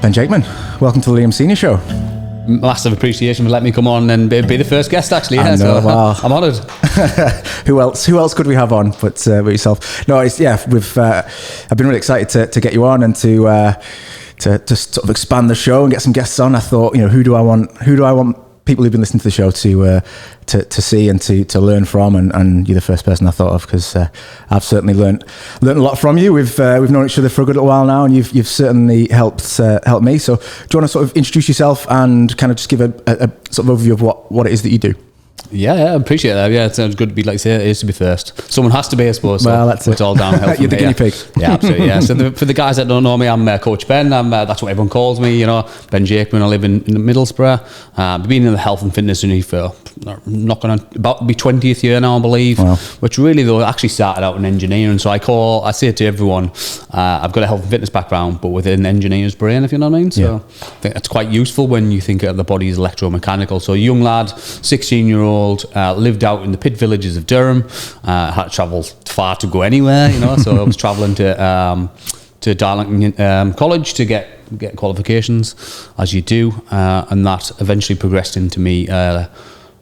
And Jakeman, welcome to the Liam Senior Show. Massive appreciation for letting me come on and be the first guest, actually. Yeah, know, wow. I'm honoured. Who else could we have on but yourself? No, I've been really excited to get you on and to sort of expand the show and get some guests on. I thought, who do I want people who've been listening to the show to see and to learn from, and you're the first person I thought of, because I've certainly learned a lot from you. We've known each other for a good little while now, and you've certainly helped me. So do you want to sort of introduce yourself and kind of just give a sort of overview of what it is that you do? Yeah, I appreciate that. Yeah, it sounds good to be, like I say, it is to be first. Someone has to be, I suppose. So well, that's it. It's all downhill from You're the guinea pig. Yeah, absolutely. Yeah. So for the guys that don't know me, I'm Coach Ben. That's what everyone calls me. Ben Jakeman. I live in Middlesbrough. I've been in the health and fitness industry for not going to about be 20th year now, I believe. Wow. Which really, though, actually started out in engineering. So I say to everyone, I've got a health and fitness background, but with an engineer's brain, if you know what I mean. So I think that's quite useful when you think of the body as electromechanical. So a young lad, 16-year-old, lived out in the pit villages of Durham. Had to travel far to go anywhere, so I was travelling to Darlington College to get qualifications, as you do, and that eventually progressed into me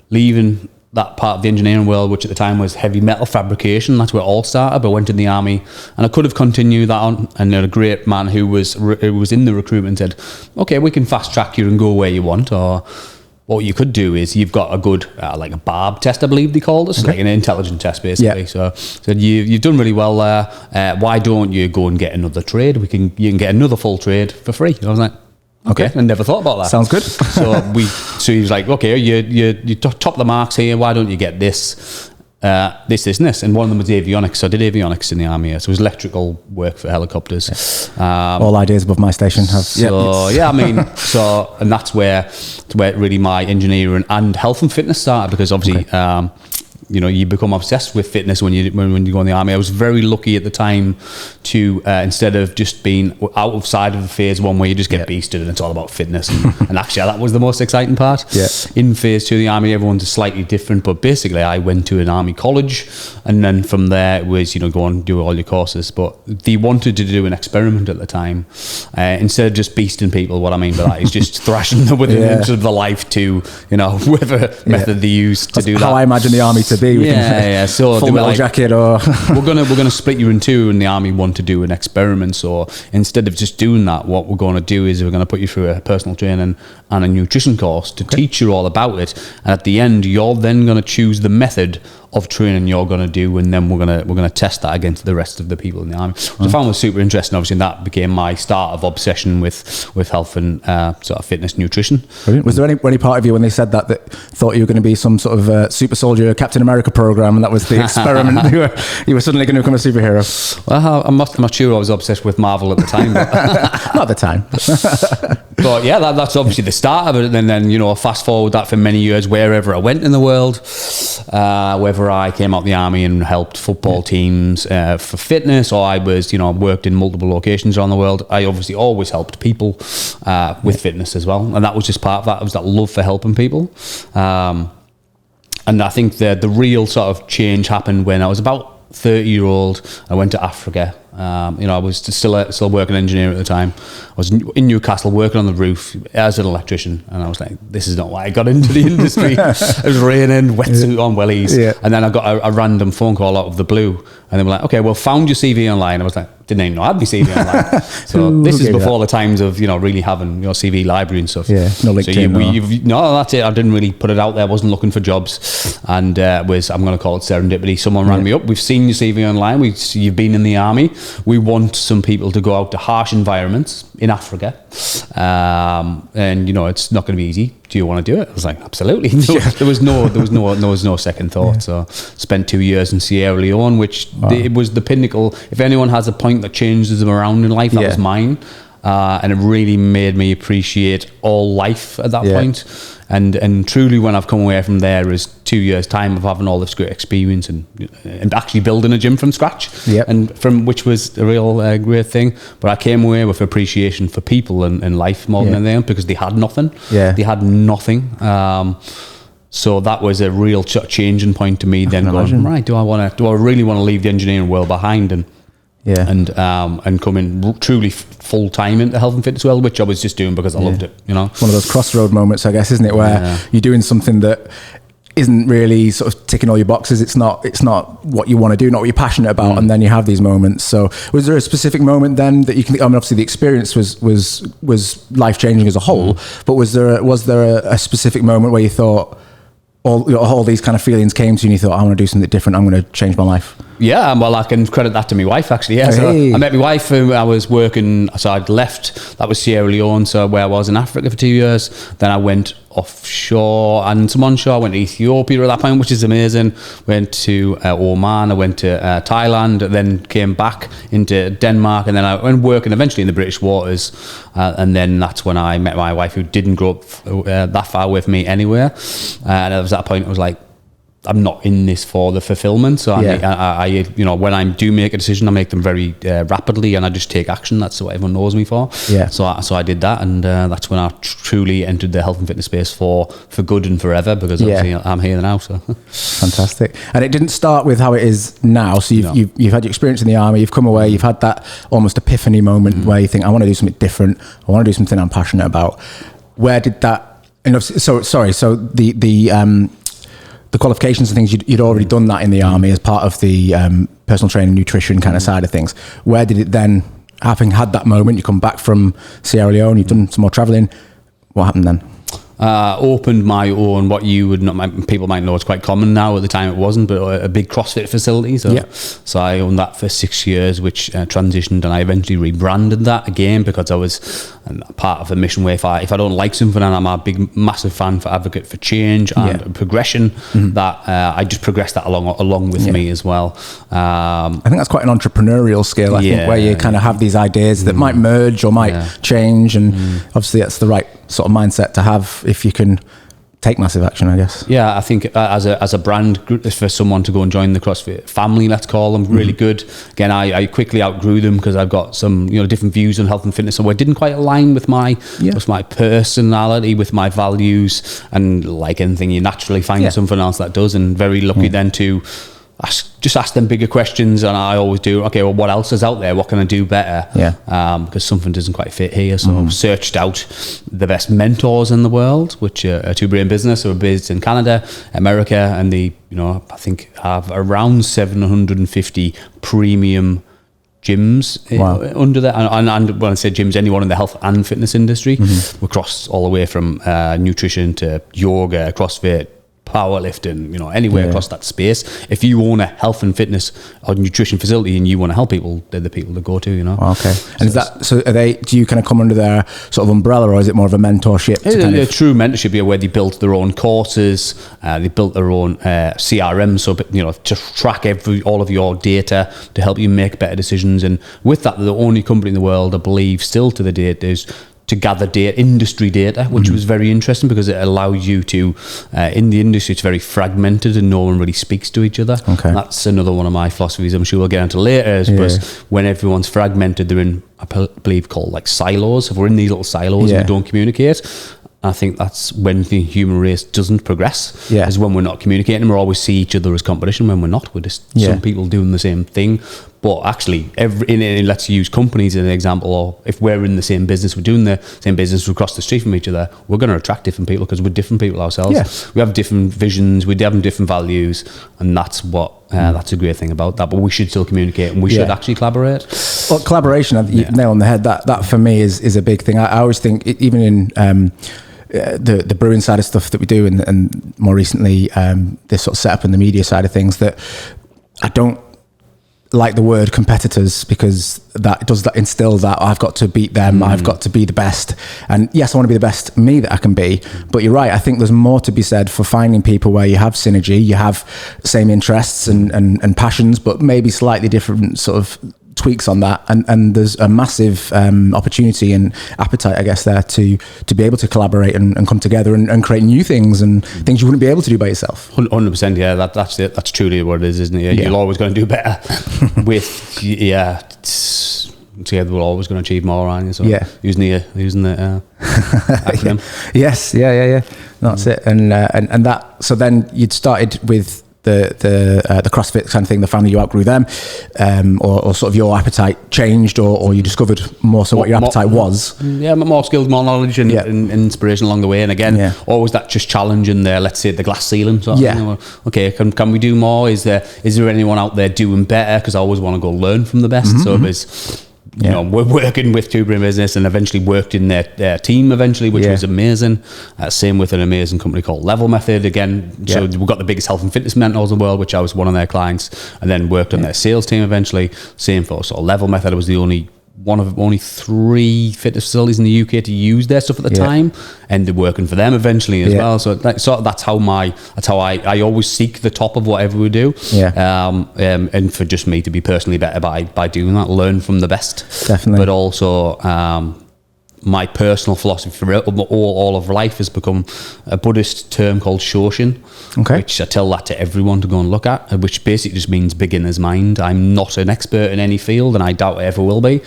leaving that part of the engineering world, which at the time was heavy metal fabrication. That's where it all started. But I went in the army, and I could have continued that on. And a great man who was in the recruitment said, "Okay, we can fast track you and go where you want." Or what you could do is, you've got a good like a BARB test, I believe they called it, like an intelligent test, basically. Yeah. So you've done really well there. Why don't you go and get another trade? You can get another full trade for free. I was like, okay, I never thought about that. Sounds good. So he was like, okay, you top the marks here. Why don't you get this, this, and this? And one of them was avionics. So I did avionics in the army. So it was electrical work for helicopters. All ideas above my station. And that's where really my engineering and health and fitness started, because obviously. Okay. You become obsessed with fitness when you go in the army. I was very lucky at the time to instead of just being outside of the phase one where you just get beasted and it's all about fitness, and actually that was the most exciting part. Yeah. In phase two of the army, everyone's slightly different, but basically I went to an army college, and then from there it was go and do all your courses. But they wanted to do an experiment at the time, instead of just beasting people. What I mean by that is just thrashing them within an inch of the life to whatever method they used to do that. How I imagine the army to be. So full metal jacket, or we're gonna split you in two, and the army want to do an experiment. So instead of just doing that, what we're going to do is we're going to put you through a personal training and a nutrition course to teach you all about it. And at the end, you're then going to choose the method of training you're going to do, and then we're going to test that against the rest of the people in the army. Which I found was super interesting. Obviously, and that became my start of obsession with health and sort of fitness, nutrition. Brilliant. Was there any part of you when they said that thought you were going to be some sort of super soldier Captain America program, and that was the experiment? you were suddenly going to become a superhero? Well, I'm not sure I was obsessed with Marvel at the time. But not at the time. But yeah, that's obviously the start of it. And then fast forward that for many years, wherever I went in the world, whether I came out of the army and helped football teams for fitness, or I was, worked in multiple locations around the world, I obviously always helped people with fitness as well. And that was just part of that. It was that love for helping people. And I think the real sort of change happened when I was about 30-year-old. I went to Africa. I was still working engineer at the time. I was in Newcastle working on the roof as an electrician, and I was like, this is not why I got into the industry. It was raining, wetsuit on, wellies, and then I got a random phone call out of the blue, and they were like, okay, well, found your CV online. I was like, didn't even know I had my CV online. So this is before the times of really having your CV library and stuff. Yeah, no LinkedIn. No, that's it. I didn't really put it out there. I wasn't looking for jobs, and I'm going to call it serendipity. Someone rang me up. We've seen your CV online. You've been in the army. We want some people to go out to harsh environments in Africa, and it's not going to be easy. Do you want to do it? I was like, absolutely. There was no second thought. Yeah. So spent 2 years in Sierra Leone, which it was the pinnacle. If anyone has a point that changes them around in life, that was mine. And it really made me appreciate all life at that point. And truly, when I've come away from there, is 2 years' time of having all this great experience and actually building a gym from scratch, and from which was a real great thing. But I came away with appreciation for people and life more than anything, because they had nothing. They had nothing. So that was a real changing point to me. Then going, right, do I really want to leave the engineering world behind? And Yeah. And coming truly full time into health and fitness world, which I was just doing because I loved it, you know. One of those crossroad moments, I guess, isn't it, where you're doing something that isn't really sort of ticking all your boxes. It's not what you want to do, not what you're passionate about, and then you have these moments. So was there a specific moment then that you can, I mean, obviously the experience was life-changing as a whole, but was there a specific moment where you thought all these kind of feelings came to you and you thought, I want to do something different, I'm going to change my life? Yeah, well, I can credit that to my wife, actually. Yeah, so I met my wife who I was working, so I'd left, that was Sierra Leone, so where I was in Africa for 2 years. Then I went offshore and some onshore. I went to Ethiopia at that point, which is amazing. Went to Oman, I went to Thailand, then came back into Denmark, and then I went working eventually in the British waters. And then that's when I met my wife, who didn't grow up that far away from me anywhere. And it was at that point, it was like, I'm not in this for the fulfillment. So I you know, when I do make a decision, I make them very rapidly, and I just take action. That's what everyone knows me for. Yeah. So I did that, and that's when I truly entered the health and fitness space for good and forever, because obviously I'm here now. So fantastic. And it didn't start with how it is now. So you've had your experience in the army. You've come away. You've had that almost epiphany moment where you think, I want to do something different. I want to do something I'm passionate about. Where did that? So the qualifications and things, you'd already done that in the army as part of the personal training, nutrition kind of side of things. Where did it then, having had that moment, you come back from Sierra Leone, you've done some more traveling, what happened then? Opened my own, what you would not, people might know it's quite common now, at the time it wasn't, but a big CrossFit facility. So I owned that for 6 years, which transitioned, and I eventually rebranded that again, because I was part of the mission where if I don't like something, and I'm a massive fan for advocate for change and progression, that I just progressed that along with me as well. I think that's quite an entrepreneurial skill, I think, where you kind of have these ideas that might merge or might change, and obviously that's the right sort of mindset to have if you can take massive action, I guess. Yeah, I think as a brand, for someone to go and join the CrossFit family, let's call them, really good. Again, I quickly outgrew them because I've got some different views on health and fitness, so I didn't quite align with my personality, with my values, and like anything, you naturally find something else that does. And very lucky then to ask them bigger questions, and I always do. Okay, well, what else is out there? What can I do better? Because something doesn't quite fit here. So I've searched out the best mentors in the world, which are Two Brain Business, who are based in Canada, America, and I think have around 750 premium gyms under there. And when I say gyms, anyone in the health and fitness industry, across all the way from nutrition to yoga, CrossFit, powerlifting, anywhere across that space. If you own a health and fitness or nutrition facility and you want to help people, they're the people to go to, Okay. And do you kind of come under their sort of umbrella, or is it more of a mentorship? A true mentorship, where they built their own courses, they built their own CRM, so to track all of your data to help you make better decisions. And with that, they're the only company in the world, I believe, still to the date, is to gather industry data, which was very interesting, because it allows you to, in the industry, it's very fragmented and no one really speaks to each other. Okay. And that's another one of my philosophies, I'm sure we'll get into later, is when everyone's fragmented, they're in, I believe, called like silos. If we're in these little silos and we don't communicate, I think that's when the human race doesn't progress, is when we're not communicating. We always see each other as competition when we're not. We're just some people doing the same thing. But actually, let's use companies as an example, or if we're in the same business, we're doing the same business, we're across the street from each other, we're going to attract different people because we're different people ourselves. Yeah. We have different visions, we have different values, and that's what that's a great thing about that. But we should still communicate, and we should actually collaborate. Well, collaboration, nail on the head. That for me is a big thing. I always think, even in the brewing side of stuff that we do, and more recently this sort of setup in the media side of things, that I don't like the word competitors, because that instill that I've got to beat them, I've got to be the best. And yes, I want to be the best me that I can be, but you're right, I think there's more to be said for finding people where you have synergy, you have same interests and passions, but maybe slightly different sort of tweaks on that, and there's a massive opportunity and appetite, I guess, there to be able to collaborate and come together and create new things and things you wouldn't be able to do by yourself. 100%, yeah, that's it. That's truly what it is, isn't it? You're always going to do better with together we're always going to achieve more, aren't you? So using the acronym. Yes, yeah. That's it. And that. So then you'd started with the CrossFit kind of thing, the family, you outgrew them, or sort of your appetite changed, or you discovered more so what your appetite was? Yeah, more skills, more knowledge, and inspiration along the way. And again, always that just challenging there. Let's say the glass ceiling. So, okay, can we do more? Is there anyone out there doing better? Because I always want to go learn from the best. So there's. You know, we're working with Two Brain Business, and eventually worked in their team eventually, which was amazing. Same with an amazing company called Level Method again. So we've got the biggest health and fitness mentors in the world, which I was one of their clients, and then worked on their sales team eventually. Same for sort of Level Method. I was the only one of only 3 fitness facilities in the UK to use their stuff at the time, and they're working for them eventually as well. So that's how I always seek the top of whatever we do. And for just me to be personally better by doing that, learn from the best. Definitely. But also my personal philosophy for all of life has become a Buddhist term called Shoshin, which I tell that to everyone to go and look at, which basically just means beginner's mind. I'm not an expert in any field, and I doubt I ever will be.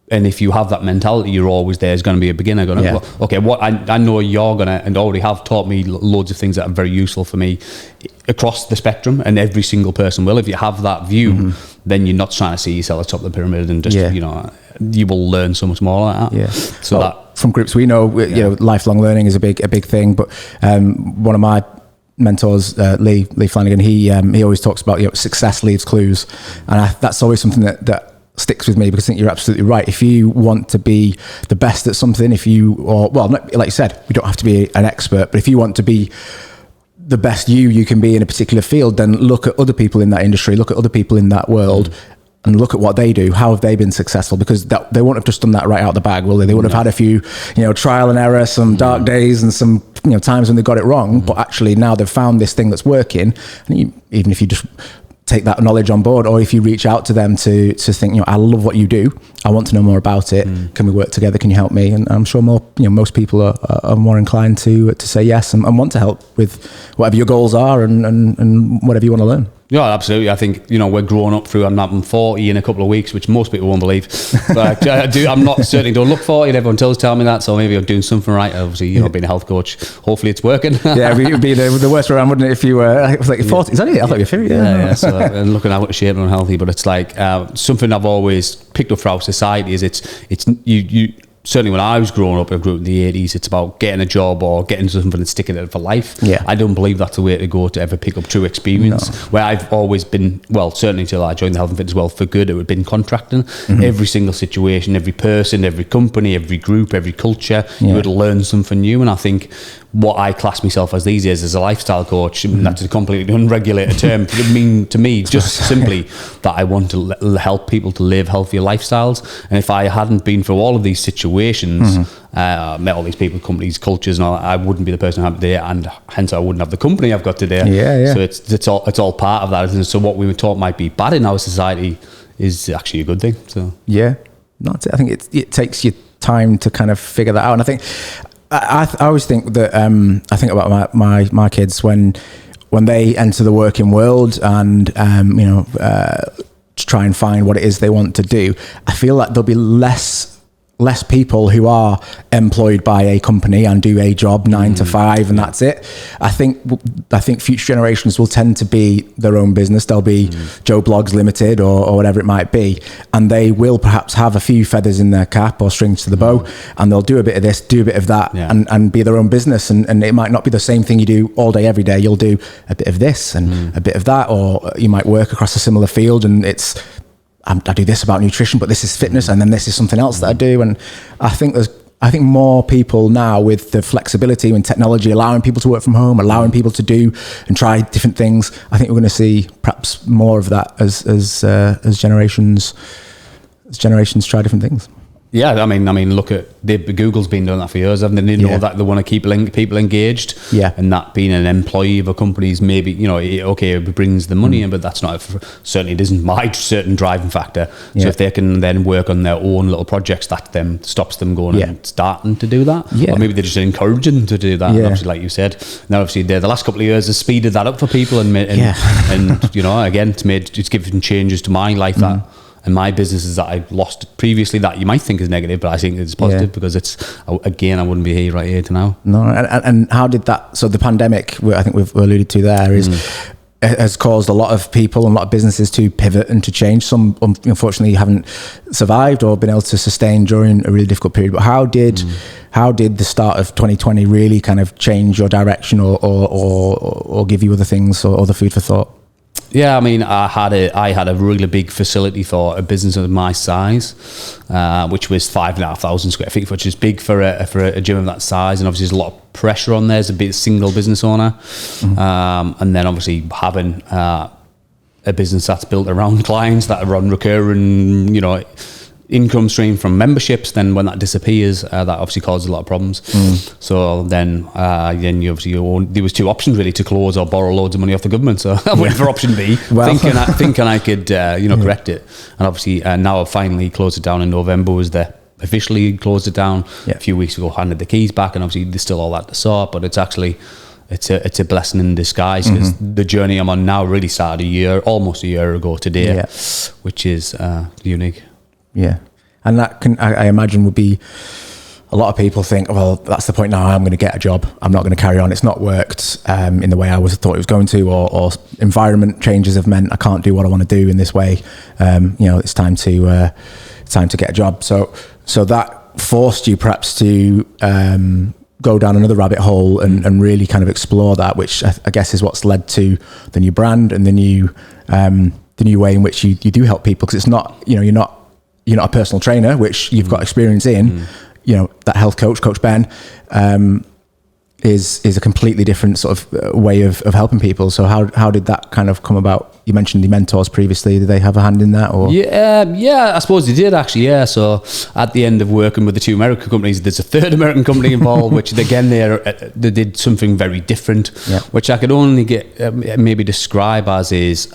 And if you have that mentality, you're always there. There's going to be a beginner going to, okay, what I know you're going to, and already have taught me loads of things that are very useful for me across the spectrum, and every single person will. If you have that view, then you're not trying to see yourself at the top of the pyramid, and just, you know, you will learn so much more like that. So that from groups we know, you know, lifelong learning is a big thing. But one of my mentors, Lee Flanagan, he always talks about, you know, success leaves clues, and that's always something that sticks with me, because I think you're absolutely right. If you want to be the best at something, like you said, you don't have to be an expert, but if you want to be the best you can be in a particular field, then look at other people in that industry, look at other people in that world, and look at what they do. How have they been successful? Because they won't have just done that right out the bag, will they? They would have had a few, you know, trial and error, some dark days, and some, you know, times when they got it wrong. But actually now they've found this thing that's working, and even if you just take that knowledge on board, or if you reach out to them to think, you know, I love what you do, I want to know more about it, can we work together, can you help me? And I'm sure most people are more inclined to say yes, and want to help with whatever your goals are, and whatever you want to learn. Yeah, absolutely. I think, you know, we're growing up through, I'm 40 in a couple of weeks, which most people won't believe. But I'm not, certainly don't look 40, and everyone tells me that, so maybe I'm doing something right. Obviously, you know, being a health coach, hopefully it's working. Yeah, it would be the worst way around, wouldn't it, if you were, it was like 40, is that it? I thought you were 50. Yeah, so and looking out of shape and unhealthy, but it's like something I've always picked up for our society is it's you certainly when I was growing up, I grew up in the 80s, it's about getting a job or getting something and sticking it for life. I don't believe that's the way to go to ever pick up true experience. Where I've always been, well, certainly until I joined the health and fitness world for good, it would have been contracting. Every single situation, every person, every company, every group, every culture, you would learn something new. And I think what I class myself as these days as a lifestyle coach, that's a completely unregulated term. I mean, to me, just simply that I want to help people to live healthier lifestyles. And if I hadn't been through all of these situations, met all these people, companies, cultures, and all that, I wouldn't be the person I am today, and hence I wouldn't have the company I've got today. So it's all part of that, isn't it? So what we were taught might be bad in our society is actually a good thing. So I think it takes you time to kind of figure that out. And I think I always think that I think about my kids when they enter the working world, and to try and find what it is they want to do. I feel like there'll be less people who are employed by a company and do a job 9 to 5 and that's it. I think future generations will tend to be their own business. They'll be Joe Blogs Limited or whatever it might be, and they will perhaps have a few feathers in their cap or strings to the bow, and they'll do a bit of this, do a bit of that, and be their own business. And it might not be the same thing you do all day every day. You'll do a bit of this and a bit of that, or you might work across a similar field, and I do this about nutrition, but this is fitness, and then this is something else that I do. And I think more people now, with the flexibility and technology, allowing people to work from home, allowing people to do and try different things. I think we're going to see perhaps more of that as generations try different things. Yeah, I mean, look at Google's been doing that for years, haven't they? They know that they want to keep people engaged, and that being an employee of a company is maybe, it brings the money in, but that's not certainly it isn't my certain driving factor. So if they can then work on their own little projects, that then stops them going and starting to do that, or maybe they're just encouraging them to do that. And obviously, like you said, now obviously the last couple of years has speeded that up for people, and again, it's given changes to my life that. And my businesses that I lost previously that you might think is negative, but I think it's positive because I wouldn't be here right here to now. No, and how did that? So the pandemic, I think we've alluded to there, is has caused a lot of people and a lot of businesses to pivot and to change. Some unfortunately haven't survived or been able to sustain during a really difficult period. But how did the start of 2020 really kind of change your direction or give you other things or other food for thought? Yeah, I mean, I had a really big facility for a business of my size, which was 5,500 square feet, which is big for a gym of that size. And obviously, there's a lot of pressure on there as a big single business owner. And then obviously having a business that's built around clients that are on recurring, income stream from memberships, then when that disappears, that obviously causes a lot of problems. So then you obviously there was two options really: to close or borrow loads of money off the government. So I went for option B, thinking I could correct it. And obviously now I've finally closed it down in November. Was there officially closed it down a few weeks ago? Handed the keys back, and obviously there's still all that to sort. But it's actually it's a blessing in disguise, because the journey I'm on now really started almost a year ago today, which is unique. Yeah. And that I imagine would be, a lot of people think, well, that's the point now, I'm going to get a job. I'm not going to carry on. It's not worked in the way I thought it was going to, or environment changes have meant I can't do what I want to do in this way. It's time to get a job. So that forced you perhaps to go down another rabbit hole and really kind of explore that, which I guess is what's led to the new brand and the new way in which you do help people. Because it's not, you're not a personal trainer, which you've got experience in. That health coach Ben, is a completely different sort of way of helping people. So how did that kind of come about? You mentioned the mentors previously. Did they have a hand in that? Or yeah, I suppose they did actually. Yeah, so at the end of working with the two American companies, there's a third American company involved, which again they did something very different, which I could only maybe describe as is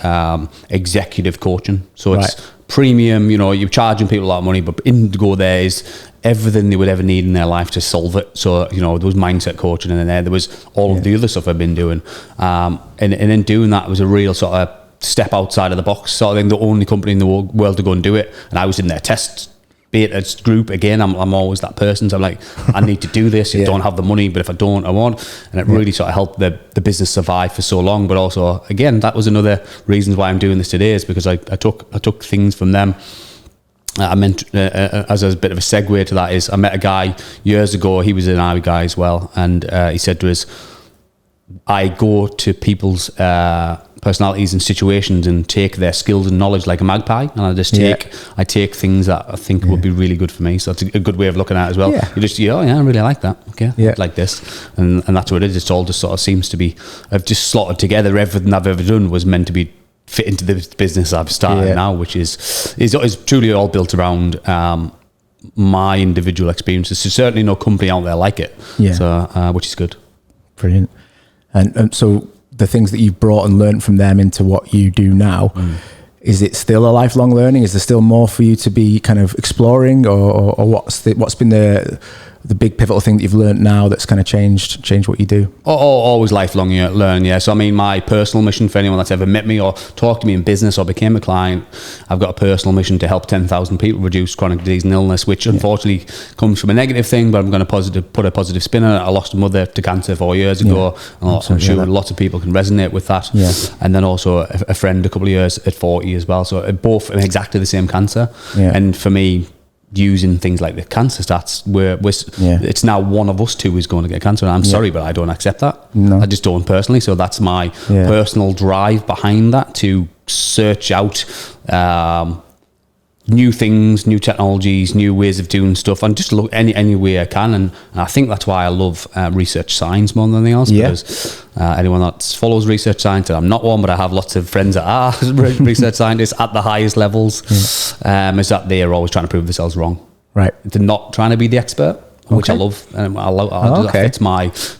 executive coaching. So it's premium, you're charging people a lot of money, but Indigo there is everything they would ever need in their life to solve it. So, there was mindset coaching in there. There was all of the other stuff I've been doing. And in doing that, it was a real sort of step outside of the box sort of thing. The only company in the world to go and do it. And I was in their test beta group again. I'm always that person. So I'm like, I need to do this. I don't have the money, but if I don't, I won't. And it really sort of helped the business survive for so long. But also, again, that was another reason why I'm doing this today, is because I took things from them. I meant, as a bit of a segue to that, is I met a guy years ago. He was an army guy as well, and he said to us, I go to people's personalities and situations and take their skills and knowledge like a magpie, and I take things that I think would be really good for me. So that's a good way of looking at it as well. You just I really like that. Okay, like this, and that's what it is. It's all just sort of seems to be. I've just slotted together everything I've ever done was meant to be fit into the business I've started now, which is truly all built around my individual experiences. There's certainly no company out there like it. So which is good. Brilliant. And so the things that you've brought and learned from them into what you do now, is it still a lifelong learning? Is there still more for you to be kind of exploring, or what's been the big pivotal thing that you've learned now that's kind of changed what you do? Always lifelong learn, yeah. So I mean, my personal mission, for anyone that's ever met me or talked to me in business or became a client, I've got a personal mission to help 10,000 people reduce chronic disease and illness, which unfortunately comes from a negative thing, but I'm going to put a positive spin on it. I lost a mother to cancer 4 years ago. I'm sure lots of people can resonate with that. And then also a friend a couple of years at 40 as well. So both exactly the same cancer. And for me, using things like the cancer stats, where it's now one of us two is going to get cancer, and I'm sorry, but I don't accept that. I just don't personally. So that's my personal drive behind that, to search out new things, new technologies, new ways of doing stuff, and just look any way I can. And I think that's why I love research science more than anything else, because anyone that follows research science, and I'm not one, but I have lots of friends that are research scientists at the highest levels, is that they are always trying to prove themselves wrong. They're not trying to be the expert, which I love. That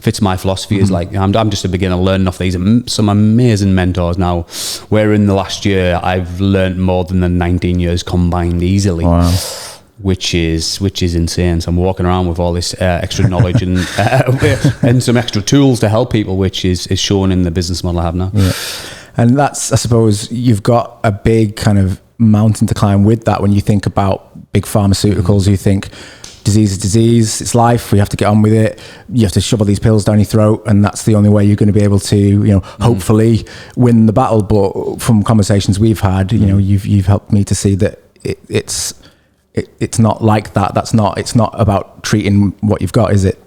fits my philosophy. Is like, I'm just a beginner learning off these some amazing mentors now, where in the last year I've learned more than the 19 years combined easily. Which is insane. So I'm walking around with all this extra knowledge and some extra tools to help people, which is shown in the business model I have now. And that's, I suppose, you've got a big kind of mountain to climb with that. When you think about big pharmaceuticals, you think disease is disease. It's life. We have to get on with it. You have to shove all these pills down your throat, and that's the only way you're going to be able to, hopefully win the battle. But from conversations we've had, you've helped me to see that it's not like that. It's not about treating what you've got, is it?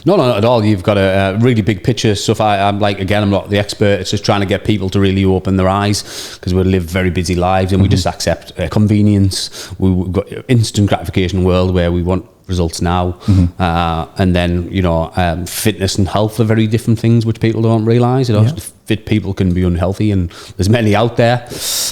No, not at all. You've got a really big picture stuff. I'm not the expert. It's just trying to get people to really open their eyes, because we live very busy lives, and we just accept convenience. We've got instant gratification world where we want results now. And then, fitness and health are very different things, which people don't realise. Fit people can be unhealthy, and there's many out there.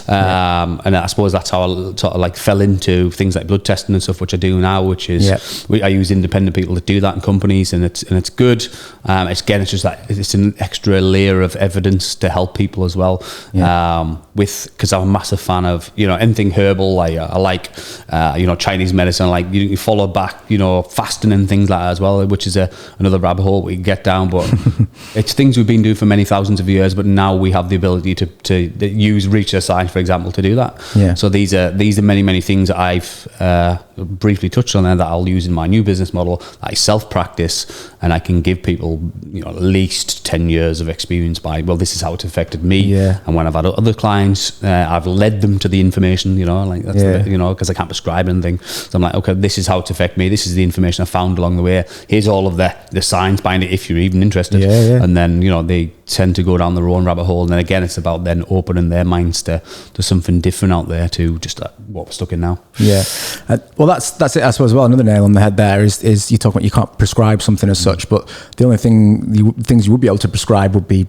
And I suppose that's how I sort of like fell into things like blood testing and stuff, which I do now, which is I use independent people to do that in companies, and it's good. It's just that it's an extra layer of evidence to help people as well. Because I'm a massive fan of anything herbal. I like Chinese medicine. Like you follow back fasting and things like that as well, which is another rabbit hole we can get down. But it's things we've been doing for many thousands of years, but now we have the ability to use research science, for example, to do that. So these are many things that I've briefly touched on there that I'll use in my new business model that I self-practice, and I can give people at least 10 years of experience by, well, this is how it's affected me. And when I've had other clients, I've led them to the information, because I can't prescribe anything. So I'm like, okay, this is how it's affected me. This is the information I found along the way. Here's all of the science behind it, if you're even interested. And then, they tend to go down their own rabbit hole. And then again, it's about then opening their minds to something different out there, to just what we're stuck in now. Well, that's it, I suppose. Well, another nail on the head there is you talk about you can't prescribe something as such, but the only things you would be able to prescribe would be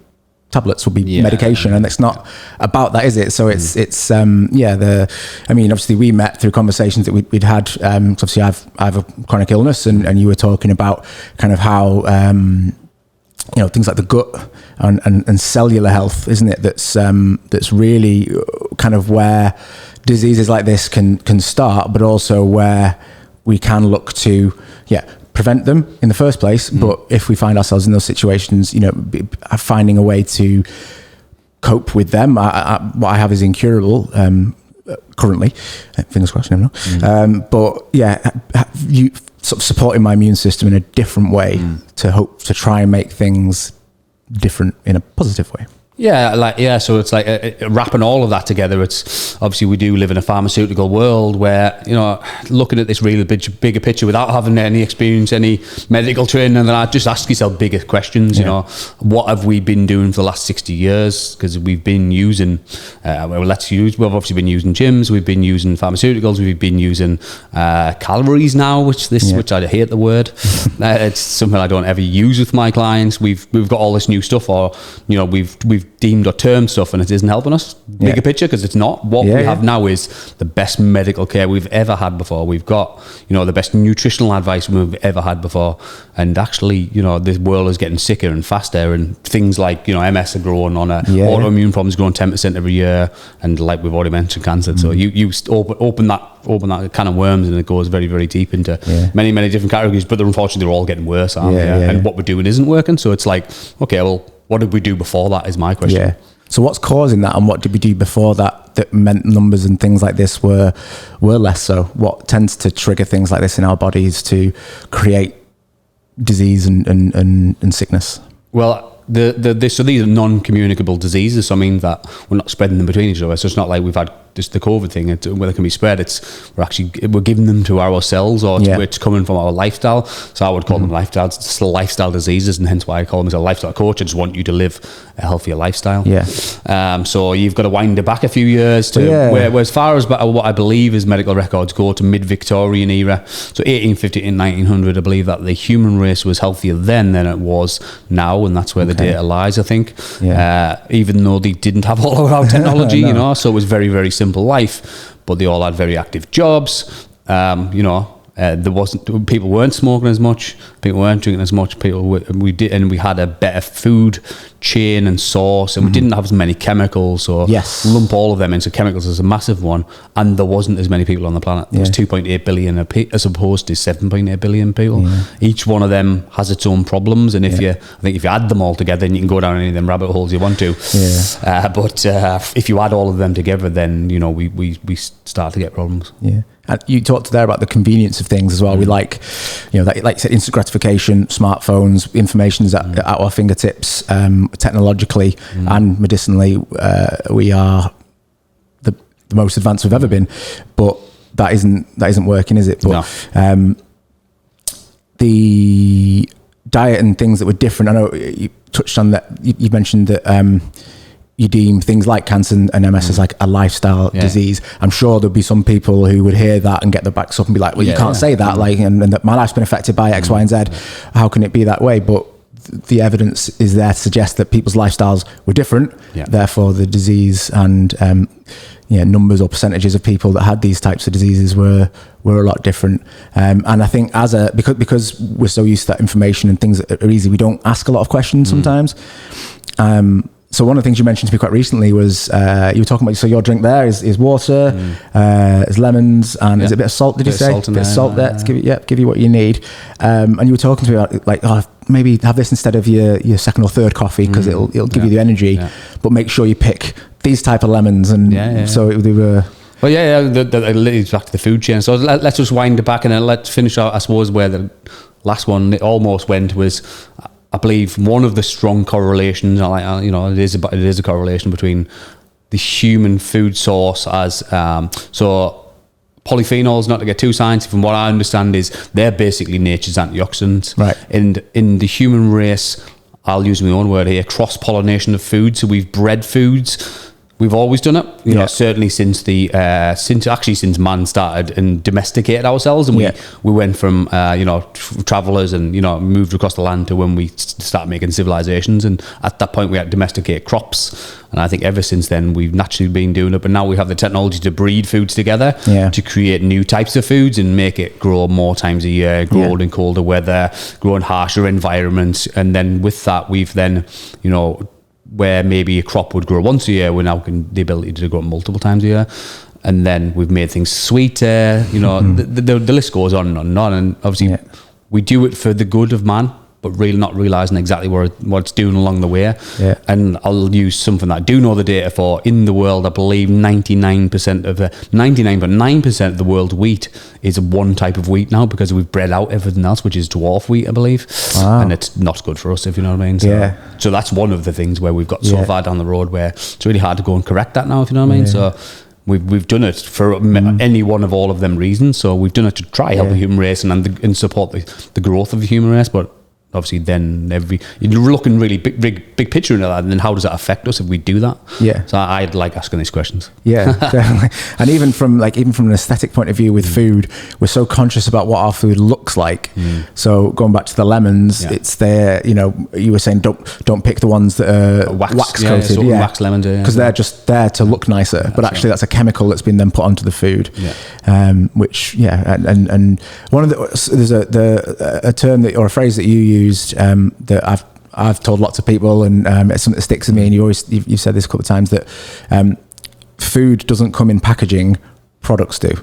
tablets, would be medication, and it's not about that, is it? So it's obviously we met through conversations that we'd had. So obviously I have a chronic illness, and you were talking about kind of how things like the gut and cellular health, isn't it? That's really kind of where diseases like this can start, but also where we can look to prevent them in the first place. But if we find ourselves in those situations, finding a way to cope with them. What I have is incurable currently. Fingers crossed, never know. But you sort of supporting my immune system in a different way to hope to try and make things different in a positive way. So it's like wrapping all of that together. It's obviously we do live in a pharmaceutical world where, looking at this really bigger picture without having any experience, any medical training, and then I just ask yourself bigger questions. What have we been doing for the last 60 years? Because we've been using, we've obviously been using gyms, we've been using pharmaceuticals, we've been using calories now, which I hate the word. It's something I don't ever use with my clients. We've got all this new stuff, or we've deemed or termed stuff, and it isn't helping us bigger picture, because it's not. What we have now is the best medical care we've ever had before. We've got the best nutritional advice we've ever had before, and actually this world is getting sicker and faster, and things like MS are growing on autoimmune problems growing 10% every year, and like we've already mentioned, cancer. So you open that can of worms, and it goes very, very deep into many different categories, but unfortunately they're all getting worse, aren't they? And what we're doing isn't working. So it's like, okay, well, what did we do before that is my question. So what's causing that, and what did we do before that meant numbers and things like this were less so? What tends to trigger things like this in our bodies to create disease and sickness? Well, so these are non-communicable diseases, so I mean that we're not spreading them between each other. So it's not like we've had just the COVID thing where they can be spread. We're giving them to ourselves, or it's coming from our lifestyle. So I would call them lifestyles. It's lifestyle diseases, and hence why I call them as a lifestyle coach. I just want you to live a healthier lifestyle. So you've got to wind it back a few years to where as far as what I believe is medical records go to mid-Victorian era. So 1850 and 1900, I believe that the human race was healthier then than it was now, and that's where the data lies, I think. Even though they didn't have all of our technology, so it was very, very simple life, but they all had very active jobs. People weren't smoking as much, people weren't drinking as much, we had a better food chain and source, and we didn't have as many chemicals, or lump all of them into chemicals as a massive one, and there wasn't as many people on the planet. There was 2.8 billion as opposed to 7.8 billion people. Each one of them has its own problems, and if you add them all together, then you can go down any of them rabbit holes you want to. But if you add all of them together, then we start to get problems. And you talked there about the convenience of things as well. We like you said, instant gratification, smartphones, information is at our fingertips. Technologically and medicinally, we are the most advanced we've ever been. But that isn't working, is it? But No. The diet and things that were different. I know you touched on that. You mentioned that you deem things like cancer and MS as like a lifestyle disease. I'm sure there'll be some people who would hear that and get their backs up and be like, well, you can't say that, like, and that my life's been affected by X, Y, and Z. How can it be that way? But the evidence is there to suggest that people's lifestyles were different. Therefore, the disease and numbers or percentages of people that had these types of diseases were a lot different. And I think because we're so used to that information and things that are easy, we don't ask a lot of questions sometimes. So one of the things you mentioned to me quite recently was you were talking about, so your drink there is water, is lemons, and is it a bit of salt, did you say? A bit of salt there to give you what you need. And you were talking to me about like, maybe have this instead of your second or third coffee because it'll give you the energy, but make sure you pick these type of lemons. And so they were... Well, that leads back to the food chain. So let's just wind it back and then let's finish out, I suppose, where the last one it almost went was... I believe one of the strong correlations, it is a correlation between the human food source as so polyphenols. Not to get too sciencey, from what I understand, is they're basically nature's antioxidants. Right. And in the human race, I'll use my own word here: cross pollination of food. So we've bred foods. We've always done it, certainly since since man started and domesticated ourselves, and we went from travelers and moved across the land to when we started making civilizations, and at that point we had to domesticate crops, and I think ever since then we've naturally been doing it. But now we have the technology to breed foods together to create new types of foods and make it grow more times a year, grow in colder weather, grow in harsher environments, and then with that we've then where maybe a crop would grow once a year, we're now getting the ability to grow multiple times a year. And then we've made things sweeter, the list goes on and on. And obviously we do it for the good of man, but really not realising exactly what it's doing along the way. Yeah. And I'll use something that I do know the data for. In the world, I believe 99.9% of the world's wheat is one type of wheat now, because we've bred out everything else, which is dwarf wheat, I believe. Wow. And it's not good for us, if you know what I mean. So that's one of the things where we've got so far down the road where it's really hard to go and correct that now, if you know what I mean. So we've done it for any one of all of them reasons. So we've done it to try help the human race and support the growth of the human race, but obviously then you're looking really big picture into that, and then how does that affect us if we do that? So I'd like asking these questions. Definitely. And even from an aesthetic point of view with food, we're so conscious about what our food looks like. So going back to the lemons, it's there, you were saying don't pick the ones that are wax coated, wax lemons, because they're just there to look nicer, but actually that's a chemical that's been then put onto the food. Which and one of there's a term or a phrase that you used that I've told lots of people, and it's something that sticks with me, and you've said this a couple of times, that food doesn't come in packaging, products do.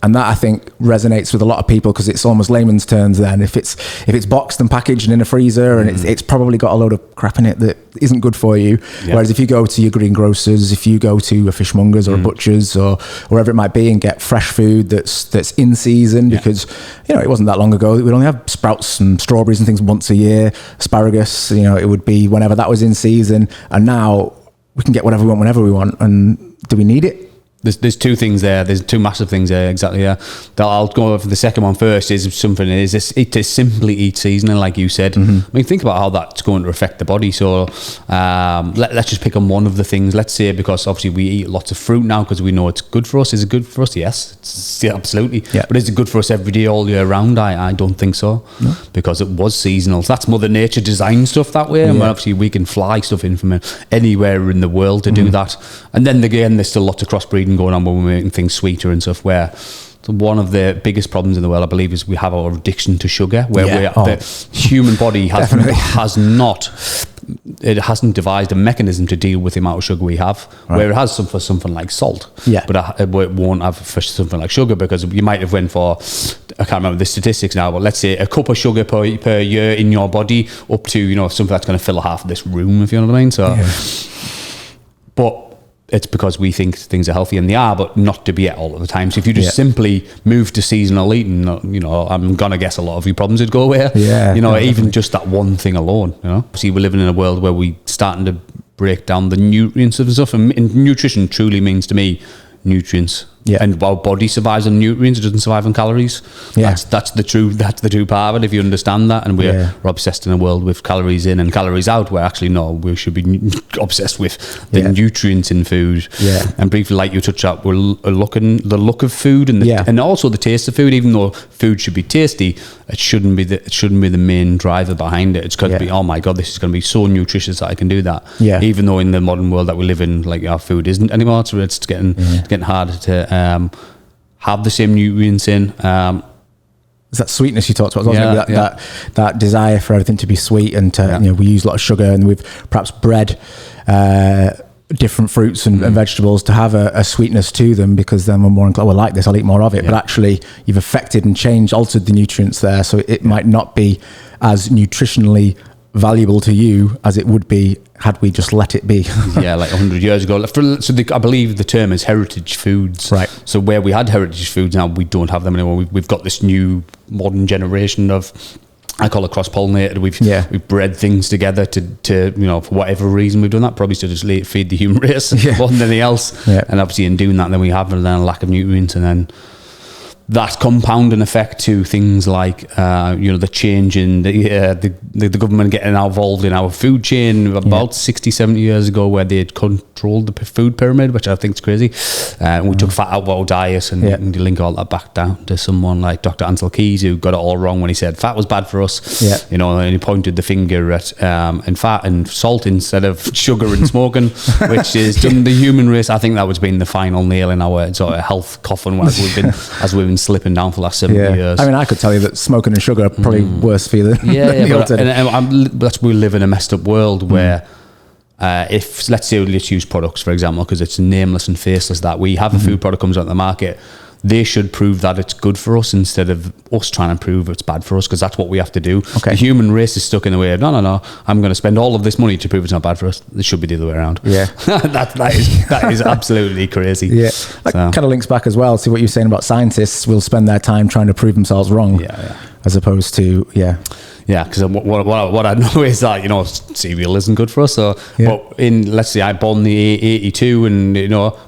And that, I think, resonates with a lot of people, because it's almost layman's terms then. If it's boxed and packaged and in a freezer, and it's probably got a load of crap in it that isn't good for you. Whereas if you go to your greengrocers, if you go to a fishmonger's or a butcher's or wherever it might be, and get fresh food that's in season, because it wasn't that long ago we'd only have sprouts and strawberries and things once a year, asparagus, it would be whenever that was in season, and now we can get whatever we want whenever we want. And do we need it? There's two things there. There's two massive things there. Exactly. Yeah. I'll go for the second one first. Is something is to simply eat seasonal, like you said. I mean, think about how that's going to affect the body. So let's just pick on one of the things. Let's say, because obviously we eat lots of fruit now because we know it's good for us. Is it good for us? Yes, absolutely. But is it good for us every day, all year round? I don't think so. No. Because it was seasonal. So that's Mother Nature designed stuff that way, and obviously we can fly stuff in from anywhere in the world to do that. And then again, there's still lots of crossbreeding going on when we're making things sweeter and stuff, where one of the biggest problems in the world, I believe, is we have our addiction to sugar, where the human body hasn't devised a mechanism to deal with the amount of sugar we have, where it has some for something like salt, but it won't have for something like sugar, because you might have went for, I can't remember the statistics now, but let's say a cup of sugar per year in your body, up to something that's going to fill half of this room, if you know what I mean. So but it's because we think things are healthy, and they are, but not to be at all of the time. So if you just simply move to seasonal eating, I'm gonna guess a lot of your problems would go away. Even just that one thing alone. See, we're living in a world where we starting to break down the nutrients of stuff, and nutrition truly means to me nutrients. And our body survives on nutrients, it doesn't survive on calories. That's the true part of it, if you understand that. And we're obsessed in a world with calories in and calories out, where actually no, we should be obsessed with the nutrients in food. And briefly, like you touched up, we're looking the look of food and also the taste of food. Even though food should be tasty, it shouldn't be the main driver behind it. It's got to be, oh my god, this is going to be so nutritious that I can do that. Even though in the modern world that we live in, like, our food isn't anymore, so it's getting harder to have the same nutrients in. It's that sweetness you talked about, wasn't it? That desire for everything to be sweet, and to, we use a lot of sugar, and we've perhaps bred different fruits and vegetables to have a sweetness to them, because then we're more inclined, like this, I'll eat more of it. But actually, you've affected and altered the nutrients there, so it might not be as nutritionally valuable to you as it would be had we just let it be. Like 100 years ago. I believe the term is heritage foods. Right. So where we had heritage foods, now we don't have them anymore. We've got this new modern generation of, I call it cross-pollinated. We've bred things together to for whatever reason we've done that, probably to just feed the human race more than anything else. And obviously in doing that, then we have a lack of nutrients, and then that compounding effect to things like the change in the government getting involved in our food chain about 60, 70 years ago, where they had controlled the food pyramid, which I think is crazy. We took fat out of our diet, and you link all that back down to someone like Dr. Ansel Keys, who got it all wrong when he said fat was bad for us. And he pointed the finger at and fat and salt instead of sugar and smoking, which is done the human race. I think that was been the final nail in our sort of health coffin as we've been slipping down for the last 70 years. I mean, I could tell you that smoking and sugar are probably worse for you than that's we live in a messed up world where if, let's use products, for example, because it's nameless and faceless, that we have a food product comes out on the market, they should prove that it's good for us instead of us trying to prove it's bad for us, because that's what we have to do. The human race is stuck in the way of, no, I'm going to spend all of this money to prove it's not bad for us. It should be the other way around. That is absolutely crazy. That kind of links back as well to what you're saying about scientists will spend their time trying to prove themselves wrong, as opposed to because what I know is that cereal isn't good for us. So, but let's say I born the 82, and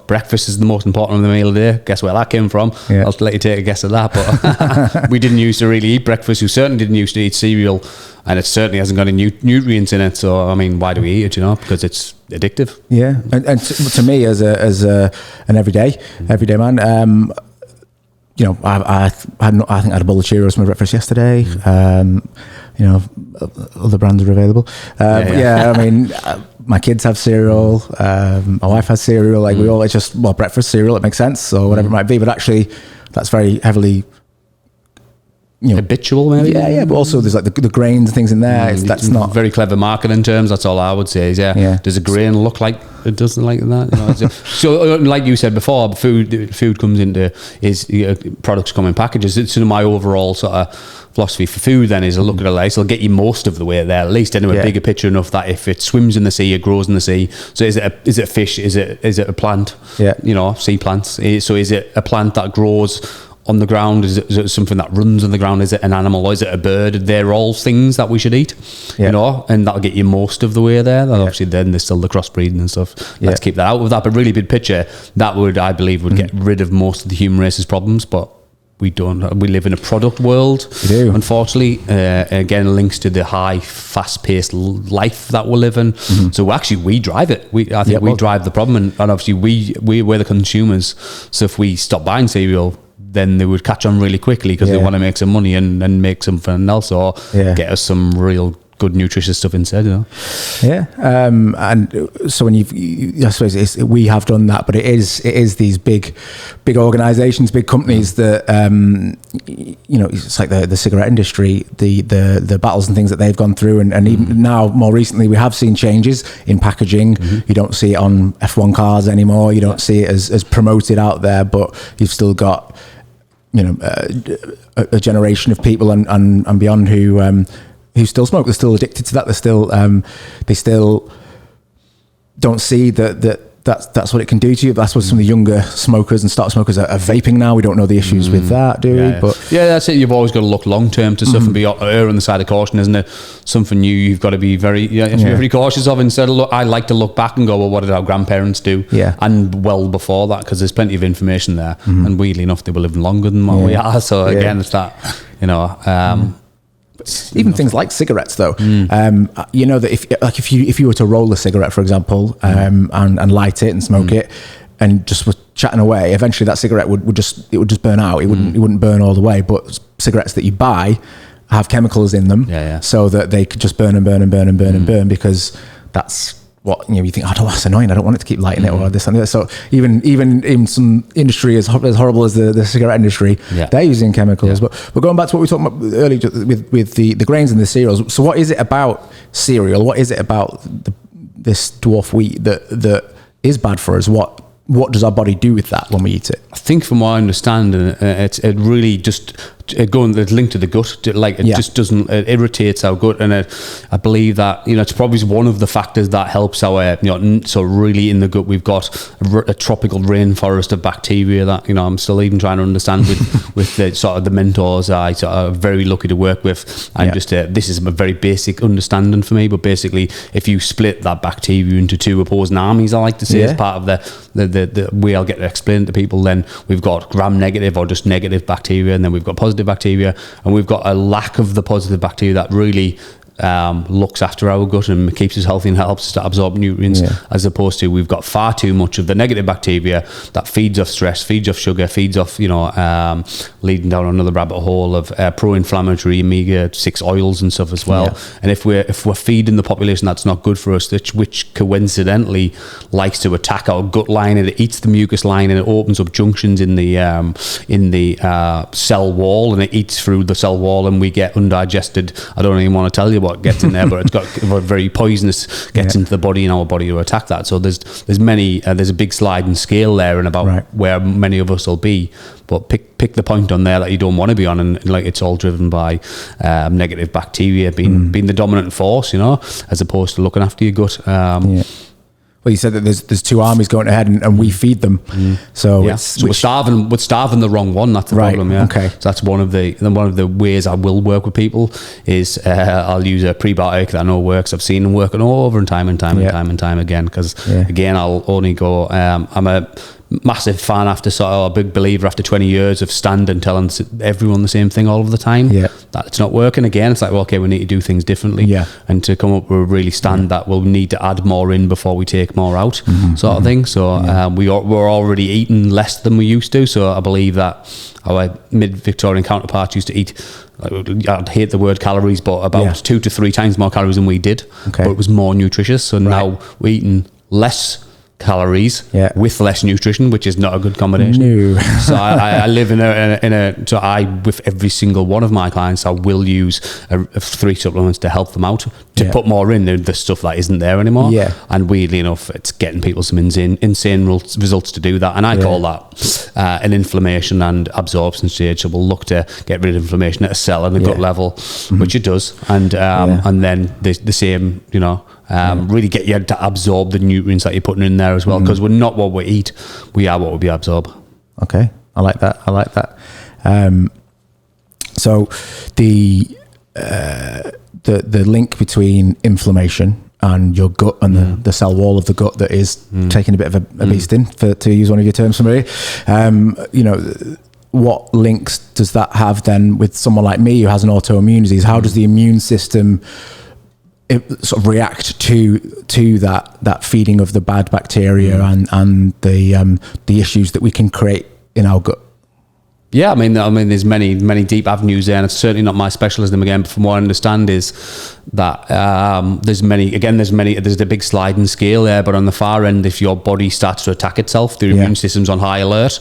breakfast is the most important of the meal of the day. Guess where that came from? I'll let you take a guess at that. But we didn't used to really eat breakfast. We certainly didn't used to eat cereal, and it certainly hasn't got any nutrients in it. So I methink why do we eat it? Because it's addictive. And to me, as an everyday man. I think I had a bowl of Cheerios for my breakfast yesterday. Other brands are available. I mean, my kids have cereal. My wife has cereal. Like we all, it's just breakfast cereal. It makes sense, or whatever it might be. But actually, that's very heavily habitual, maybe. But also there's like the grains and things in there. That's not very clever marketing terms. That's all I would say. Is does a grain look like it doesn't like that? So like you said before, food comes into products come in packages. It's my overall sort of philosophy for food. Then is a look at it like, so it'll get you most of the way there, at least anyway. Bigger picture enough that if it swims in the sea, it grows in the sea. So is it a fish? Is it a plant? Sea plants. So is it a plant that grows on the ground? Is it something that runs on the ground? Is it an animal, or is it a bird? They're all things that we should eat, and that'll get you most of the way there. Obviously then there's still the crossbreeding and stuff. Let's keep that out of that, but really big picture, that I believe would get rid of most of the human race's problems. But we don't. We live in a product world, unfortunately. Again, links to the high, fast-paced life that we're living. So actually, we drive it. I think we drive the problem, and obviously we're the consumers. So if we stop buying cereal, then they would catch on really quickly because they want to make some money and make something else, or get us some real good nutritious stuff instead, and so when I suppose we have done that, but it is these big organizations, big companies that it's like the cigarette industry, the battles and things that they've gone through, and even now more recently we have seen changes in packaging. You don't see it on F1 cars anymore, you don't see it as promoted out there, but you've still got a generation of people and beyond who still smoke. They're still addicted to that. They still don't see that that's what it can do to you. That's what some of the younger smokers and start smokers are vaping now. We don't know the issues with that, do we? Yeah. But that's it. You've always got to look long term to stuff and be err on the side of caution, isn't it? Something new, you've got to be very very cautious of. Instead of I like to look back and go, well, what did our grandparents do? Yeah. And well before that, because there's plenty of information there, and weirdly enough, they were living longer than what we are. So again, it's that even things like cigarettes, though, you know that if you were to roll a cigarette, for example, and light it and smoke it, and just was chatting away, eventually that cigarette would just burn out. It wouldn't burn all the way. But cigarettes that you buy have chemicals in them, so that they could just burn and burn and burn and burn and burn, because that's what you think. Oh, that's annoying. I don't want it to keep lighting it or this and that. So even in some industry as horrible as the cigarette industry, they're using chemicals. But going back to what we talked about earlier with the grains and the cereals. So what is it about cereal? What is it about this dwarf wheat that is bad for us? What does our body do with that when we eat it? I think from what I understand, it really just it's linked to the gut. Just doesn't, it irritates our gut, and I believe that it's probably one of the factors that helps our so really in the gut we've got a tropical rainforest of bacteria that I'm still even trying to understand with the sort of the mentors I sort of very lucky to work with, and just this is a very basic understanding for me. But basically, if you split that bacteria into two opposing armies, I like to say as part of the way I'll get to explain to people, then we've got gram-negative or just negative bacteria, and then we've got positive bacteria, and we've got a lack of the positive bacteria that really looks after our gut and keeps us healthy and helps us to absorb nutrients, as opposed to we've got far too much of the negative bacteria that feeds off stress, feeds off sugar, feeds off leading down another rabbit hole of pro-inflammatory omega-6 oils and stuff as well. And if we're feeding the population that's not good for us, which coincidentally likes to attack our gut line, and it eats the mucus line, and it opens up junctions in the cell wall, and it eats through the cell wall, and we get undigested, I don't even want to tell you what gets in there, but it's got very poisonous, gets into the body, and our body to attack that. So there's a big sliding scale there, and about where many of us will be. But pick the point on there that you don't want to be on, and it's all driven by negative bacteria being the dominant force, as opposed to looking after your gut. Well, you said that there's two armies going ahead, and we feed them. So we're starving the wrong one. That's the problem. Yeah. Okay. So that's one of the ways I will work with people is I'll use a prebiotic that I know works. I've seen them working over and time again. Because again, I'll only go. I'm a massive fan a big believer after 20 years of standing telling everyone the same thing all of the time, that it's not working. Again, it's like, well, okay, we need to do things differently, and to come up with a really stand that we'll need to add more in before we take more out, sort of thing. So we're already eating less than we used to, so I believe that our mid-Victorian counterparts used to eat, I'd hate the word calories, but about 2 to 3 times more calories than we did, but it was more nutritious. So now we're eating less calories with less nutrition, which is not a good combination. So I live with every single one of my clients, I will use 3 supplements to help them out, to put more in the stuff that isn't there anymore. And weirdly enough, it's getting people some insane results to do that, and I call that an inflammation and absorption stage. So we'll look to get rid of inflammation at a cell and a gut level, which it does, and then the same, really get you to absorb the nutrients that you're putting in there as well, because we're not what we eat, we are what we absorb. Okay, I like that. So the link between inflammation and your gut and the cell wall of the gut that is taking a bit of a beasting, to use one of your terms for me, what links does that have then with someone like me who has an autoimmune disease? How does the immune system sort of react to that feeding of the bad bacteria and the issues that we can create in our gut? Yeah, I mean, there's many deep avenues there, and it's certainly not my specialism again. But from what I understand is that there's a big sliding scale there. But on the far end, if your body starts to attack itself, the immune system's on high alert.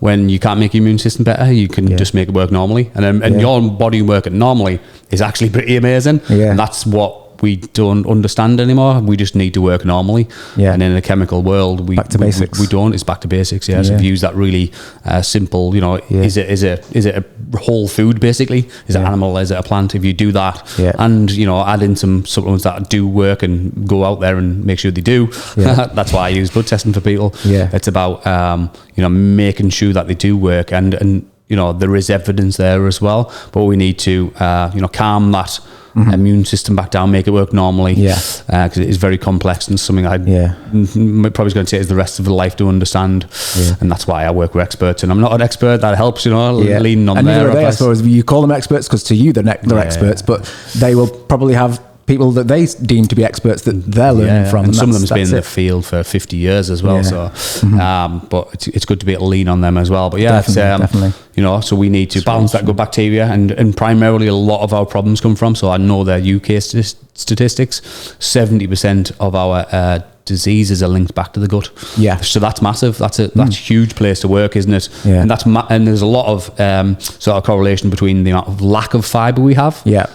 When you can't make your immune system better, you can just make it work normally, and your body working normally is actually pretty amazing. And that's what we don't understand anymore. We just need to work normally. Yeah. And in a chemical world, back to basics. We don't. It's back to basics. Yeah. So if you use that really simple, is it a whole food basically? Is it animal? Is it a plant? If you do that, and add in some supplements that do work and go out there and make sure they do. Yeah. That's why I use blood testing for people. Yeah. It's about making sure that they do work, and there is evidence there as well, but we need to calm that immune system back down, make it work normally, because it is very complex and something I probably going to take is the rest of the life to understand, and that's why I work with experts, and I'm not an expert. That helps, leaning on and their advice. I suppose you call them experts because to you they're experts, but they will probably have people that they deem to be experts that they're learning from. And some of them have been in the field for 50 years as well. So, but it's good to be able to lean on them as well. But definitely. So we need to balance that good bacteria, and primarily a lot of our problems come from. So I know their UK statistics, 70% of our diseases are linked back to the gut. Yeah. So that's massive. That's a huge place to work, isn't it? Yeah. And there's a lot of sort of correlation between the amount of lack of fibre we have. Yeah.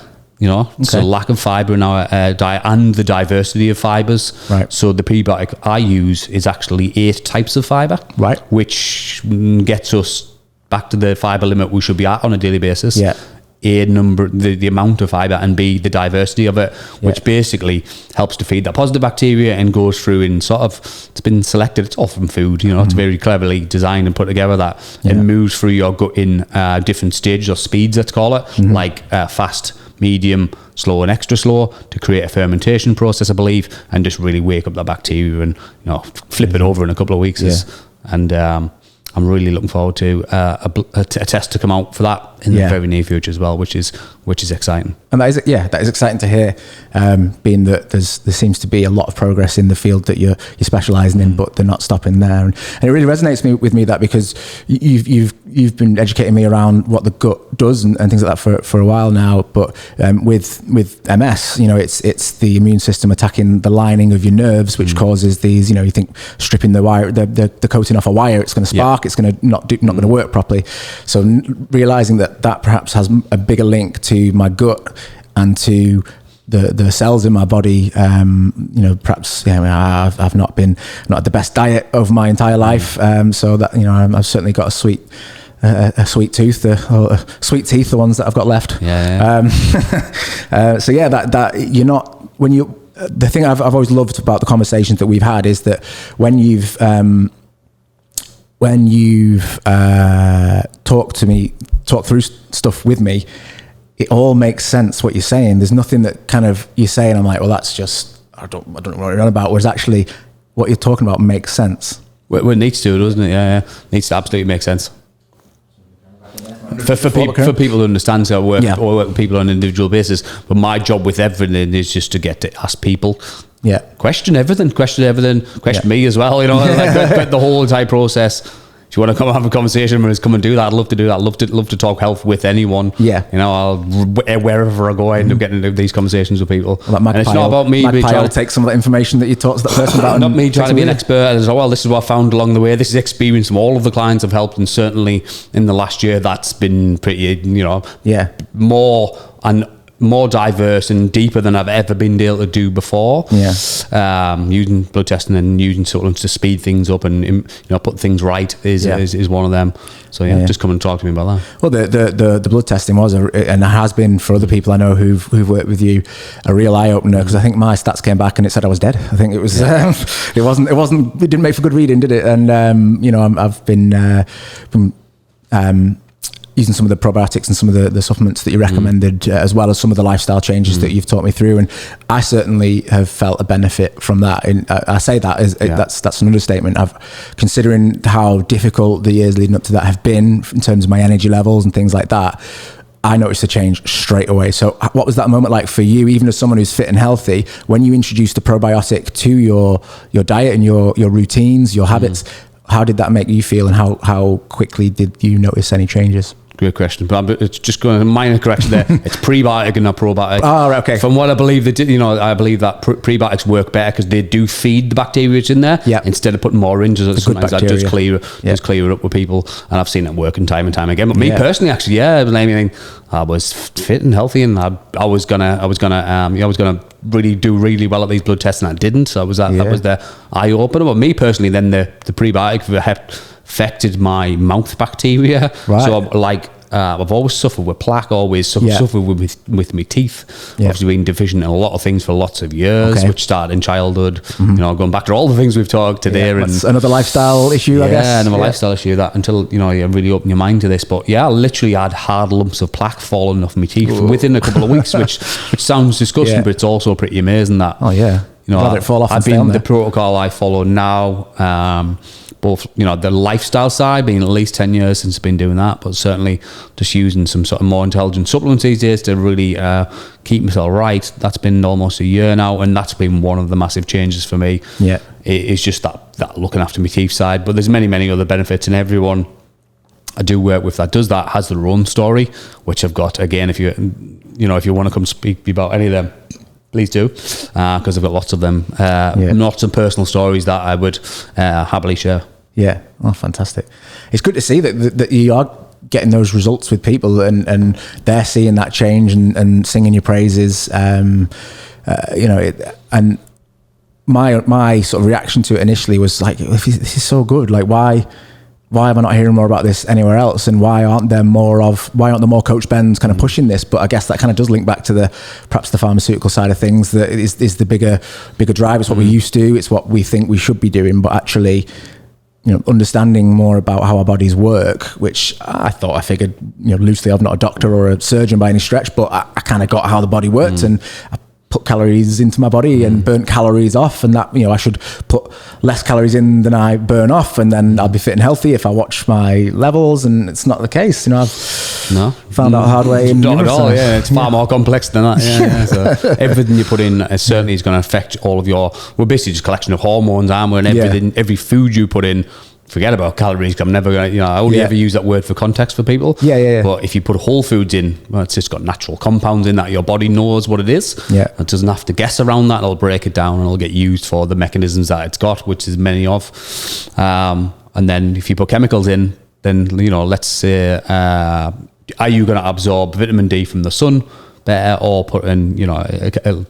So lack of fibre in our diet and the diversity of fibres. Right. So the prebiotic I use is actually 8 types of fibre. Right. Which gets us back to the fibre limit we should be at on a daily basis. Yeah. A, number, the amount of fibre, and B, the diversity of it, which basically helps to feed that positive bacteria and goes through in sort of, it's been selected, it's all from food, it's very cleverly designed and put together that it moves through your gut in different stages or speeds, let's call it, like fast, medium, slow and extra slow, to create a fermentation process, I believe, and just really wake up that bacteria and flip it over in a couple of weeks. And I'm really looking forward to a test to come out for that in the very near future as well, which is exciting. And that is exciting to hear, being that there seems to be a lot of progress in the field that you're specialising in, but they're not stopping there. And it really resonates with me that, because you've been educating me around what the gut does and things like that for a while now. But with MS, it's the immune system attacking the lining of your nerves, which causes these. You think stripping the wire, the coating off a wire, it's going to spark. It's going to not going to work properly. So realizing that perhaps has a bigger link to my gut and to the cells in my body. Perhaps I've not had the best diet of my entire life. So that I've certainly got a sweet tooth, or sweet teeth, the ones that I've got left. So that you're not, when you, the thing I've always loved about the conversations that we've had is that when you've talked through stuff with me, it all makes sense what you're saying. There's nothing that kind of you're saying, I'm like, well, that's just, I don't know what you're on about. Whereas actually what you're talking about makes sense. Well, it needs to, doesn't it? Yeah. It needs to absolutely make sense. For people to understand, so I work with people on an individual basis, but my job with everything is just to get to ask people. Yeah. Question everything. Question me as well, like the whole entire process. If you want to come and have a conversation, just come and do that. I'd love to do that. I'd love to talk health with anyone. Yeah. Wherever I go, I end up getting into these conversations with people. Well, and it's not about me trying to take some of that information that you talked to that person about. Not me trying to be an expert. And as well, this is what I found along the way. This is experience from all of the clients I've helped, and certainly in the last year, that's been pretty, more diverse and deeper than I've ever been able to do before. Yeah. Using blood testing and using supplements to speed things up and put things right is one of them. So just come and talk to me about that. Well, the blood testing was and has been for other people I know who've worked with you, a real eye opener, because I think my stats came back and it said I was dead. I think it was it didn't make for good reading, did it? And I've been using some of the probiotics and some of the supplements that you recommended, as well as some of the lifestyle changes that you've taught me through. And I certainly have felt a benefit from that. And I say that that's an understatement. Considering how difficult the years leading up to that have been in terms of my energy levels and things like that, I noticed a change straight away. So what was that moment like for you, even as someone who's fit and healthy, when you introduced a probiotic to your diet and your routines, your habits? How did that make you feel, and how quickly did you notice any changes? Great question, but it's just going to minor correction there. It's prebiotic and not probiotic. Oh, right, okay. From what I believe, I believe that prebiotics work better because they do feed the bacteria in there instead of putting more in. Sometimes that does clear it up with people, and I've seen it working time and time again. But me personally, actually, I was fit and healthy, and I was gonna really do really well at these blood tests, and I didn't. So that was the eye opener. But me personally, then the prebiotic affected my mouth bacteria. Right. So I've always suffered with plaque, always suffered with my teeth. Obviously being deficient in a lot of things for lots of years, which started in childhood. Going back to all the things we've talked today. And another lifestyle issue, I guess. Yeah, another lifestyle issue that until you really open your mind to this. But I literally had hard lumps of plaque falling off my teeth within a couple of weeks, which sounds disgusting, but it's also pretty amazing that. Oh yeah. Let it fall off. I've been the protocol I follow now. Both, the lifestyle side, being at least 10 years since I've been doing that, but certainly just using some sort of more intelligent supplements these days to really keep myself right. That's been almost a year now, and that's been one of the massive changes for me. Yeah, it's just that looking after my teeth side, but there's many other benefits, and everyone I do work with that does that has their own story, which I've got. Again, if you want to come speak about any of them, please do, because I've got lots of them, lots of personal stories that I would happily share. Yeah, oh, fantastic! It's good to see that you are getting those results with people, and they're seeing that change and singing your praises. And my sort of reaction to it initially was like, this is so good. Like, why am I not hearing more about this anywhere else? And why aren't there more Coach Bens kind of pushing this? But I guess that kind of does link back to perhaps the pharmaceutical side of things. That is the bigger drive. It's what we used to. It's what we think we should be doing. But actually, understanding more about how our bodies work, which I figured, loosely. I'm not a doctor or a surgeon by any stretch, but I kind of got how the body worked, and I put calories into my body and burnt calories off, and that I should put less calories in than I burn off, and then I'll be fit and healthy if I watch my levels. And it's not the case. I've found out the hard way. Not at all. Yeah, it's far more complex than that. Yeah. So everything you put in certainly is going to affect all of we're basically just a collection of hormones, aren't we? And everything, every food you put in. Forget about calories, because I'm never going to, I only ever use that word for context for people. Yeah. But if you put whole foods in, it's just got natural compounds in that your body knows what it is. Yeah. It doesn't have to guess around that. It'll break it down and it'll get used for the mechanisms that it's got, which is many of. And then if you put chemicals in, then, let's say, are you going to absorb vitamin D from the sun better, or put in,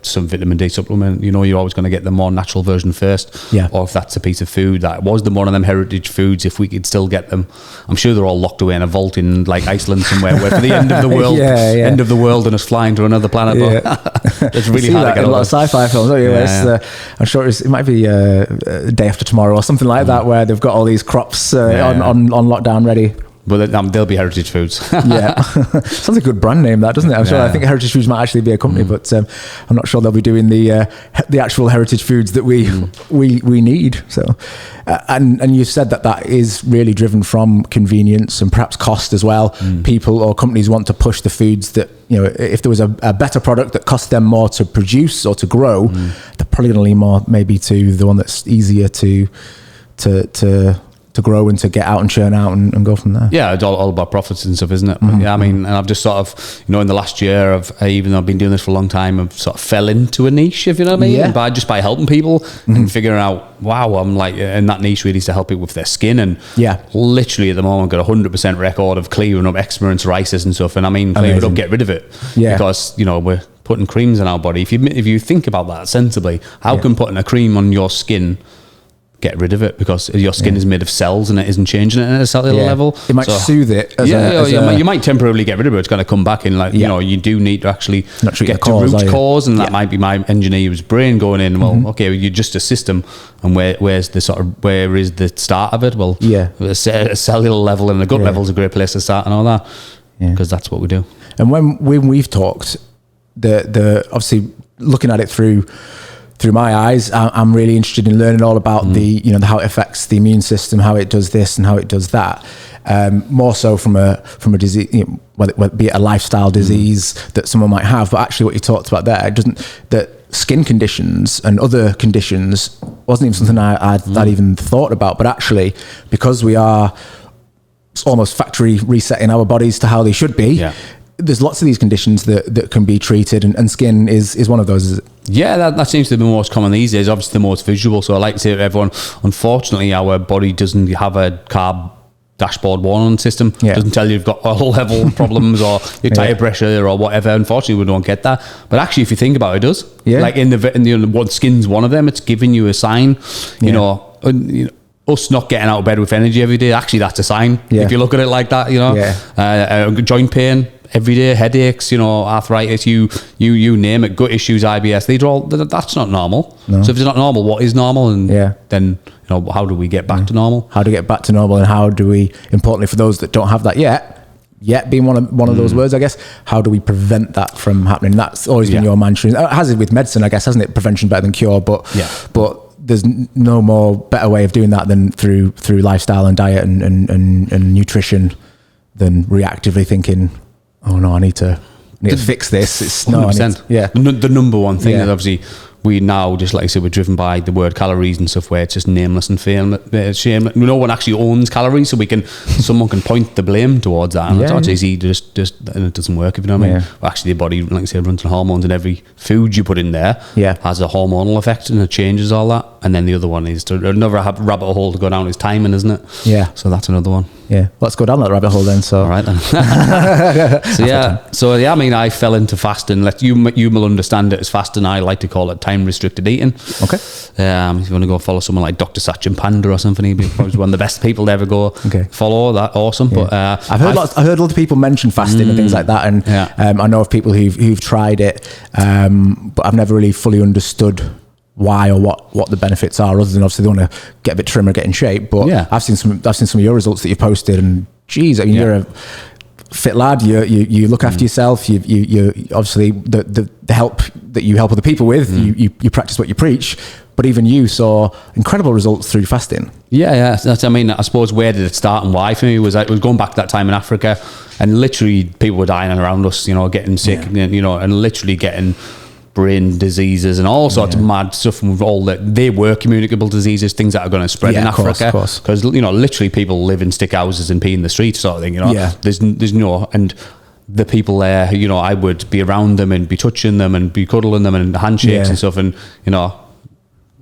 some vitamin D supplement? You're always going to get the more natural version first. Yeah. Or if that's a piece of food that was one of them heritage foods, if we could still get them, I'm sure they're all locked away in a vault in like Iceland somewhere, where for the end of the world, end of the world, and us flying to another planet. But it's really hard to get a lot of sci-fi films. I'm sure it might be Day After Tomorrow or something like that, where they've got all these crops on lockdown ready. But they'll be heritage foods. Yeah. Sounds like a good brand name, that, doesn't it? I'm sure. I think Heritage Foods might actually be a company, but I'm not sure they'll be doing the actual heritage foods that we need. So, and you said that is really driven from convenience and perhaps cost as well. People or companies want to push the foods that, if there was a better product that cost them more to produce or to grow, they're probably going to lean more maybe to the one that's easier to grow and to get out and churn out and go from there. Yeah, it's all about profits and stuff, isn't it? But I mean, and I've just sort of, in the last year, even though I've been doing this for a long time, I've sort of fell into a niche, if you know what I mean? Yeah. And by helping people and figuring out, wow, I'm like, and that niche really is to help people with their skin. And literally at the moment, I've got a 100% record of clearing up eczema and psoriasis and stuff. And I mean, clear it up, get rid of it. Yeah. Because, we're putting creams on our body. If you think about that sensibly, how can putting a cream on your skin get rid of it? Because your skin is made of cells and it isn't changing it at a cellular level. It might soothe it. You might temporarily get rid of it. It's going to come back in. You do need to actually get to root cause, and that might be my engineer's brain going in. Well, okay, you're just a system, and where is the start of it? Well, a cellular level and a gut level is a great place to start, and all that, because that's what we do. And when we've talked, the obviously looking at it through my eyes, I'm really interested in learning all about how it affects the immune system, how it does this and how it does that. More so from a disease, whether it be a lifestyle disease that someone might have. But actually, what you talked about there, that skin conditions and other conditions wasn't even something I'd even thought about. But actually, because we are almost factory resetting our bodies to how they should be. Yeah. There's lots of these conditions that can be treated, and skin is one of those, is it? Yeah, that seems to be the most common these days. Obviously, the most visual. So I like to say to everyone, unfortunately, our body doesn't have a carb dashboard warning system. Yeah. Doesn't tell you you've got oil level problems or your tire pressure or whatever. Unfortunately, we don't get that. But actually, if you think about it, it does. Yeah. Like in the one, skin's one of them. It's giving you a sign. You know, us not getting out of bed with energy every day. Actually, that's a sign. Yeah. If you look at it like that, you know, joint pain every day, headaches, you know, arthritis, you name it, gut issues, IBS. These are all, that's not normal. No. So if it's not normal, what is normal? And then, you know, how do we get back to normal? How do we get back to normal, and how do we, importantly for those that don't have that yet being one of those words, I guess, how do we prevent that from happening? That's always been your mantra. It has it with medicine, I guess, hasn't it? Prevention better than cure, but there's no more better way of doing that than through lifestyle and diet and nutrition than reactively thinking, oh no, I need to fix this. It's 100%. The number one thing is obviously we now, just like I said, we're driven by the word calories and stuff, where it's just nameless and shameless. No one actually owns calories, so someone can point the blame towards that, and it's easy to just and it doesn't work, if you know what I mean. But actually, the body, like I said, runs on hormones, and every food you put in there has a hormonal effect, and it changes all that. And then the other one is another rabbit hole to go down is timing, isn't it? Yeah. So that's another one. Yeah, let's go down that rabbit hole then. So all right then. So I mean, I fell into fasting. You will understand it as fasting. I like to call it time restricted eating. Okay. If you want to go follow someone like Dr. Sachin Panda or something, he'd be probably one of the best people to ever go follow. That awesome. But I've heard lots of people mention fasting and things like that, and I know of people who've tried it, but I've never really fully understood why or what the benefits are, other than obviously they want to get a bit trimmer, get in shape. But I've seen some of your results that you've posted, and geez, I mean, you're a fit lad. You look after yourself. You obviously the help that you help other people with. You practice what you preach. But even you saw incredible results through fasting. Yeah. That's, I mean, I suppose where did it start and why for me was going back to that time in Africa, and literally people were dying around us, you know, getting sick, you know, and literally getting brain diseases and all sorts of mad stuff, and all that. They were communicable diseases, things that are going to spread in Africa, because you know, literally people live in stick houses and pee in the street, sort of thing. You know, there's no, and the people there, you know, I would be around them and be touching them and be cuddling them and handshakes and stuff, and you know,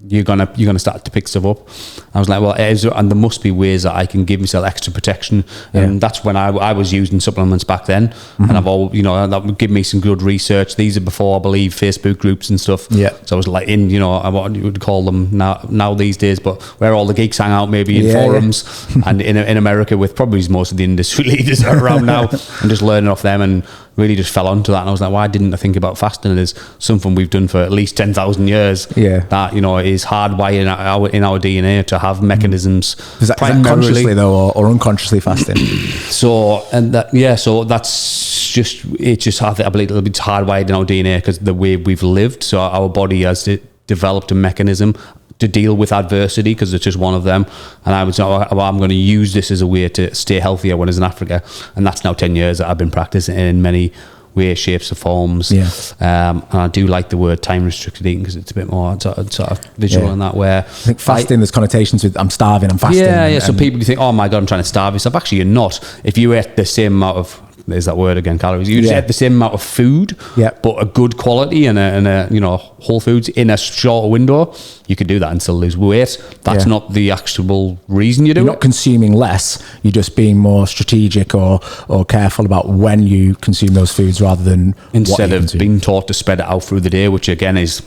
you're gonna start to pick stuff up. I was like, well, and there must be ways that I can give myself extra protection, and that's when I was using supplements back then, and I've all, you know, that would give me some good research. These are before, I believe, Facebook groups and stuff. So I was like in, you know, what you would call them now these days, but where all the geeks hang out, maybe in forums and in America with probably most of the industry leaders that are around now, and just learning off them, and really just fell onto that. And I was like, why didn't I think about fasting? It is something we've done for at least 10,000 years. That, you know, is hardwired in our DNA to have mechanisms. Is that consciously though, or unconsciously fasting? So that's just, it just, I believe it's hardwired in our DNA because the way we've lived. So our body has developed a mechanism to deal with adversity, because it's just one of them. And I was, I'm going to use this as a way to stay healthier when I was in Africa. And that's now 10 years that I've been practicing in many ways, shapes, or forms. And I do like the word time restricted eating, because it's a bit more sort of visual in that way. I think fasting, there's connotations with I'm starving, I'm fasting. So people think, oh my God, I'm trying to starve yourself. Actually, you're not. If you ate the same amount of, there's that word again, calories. You just ate the same amount of food, but a good quality and a you know, whole foods in a shorter window, you could do that and still lose weight. That's not the actual reason you do it. You're not consuming less. You're just being more strategic or careful about when you consume those foods, rather than instead of being taught to spread it out through the day, which again is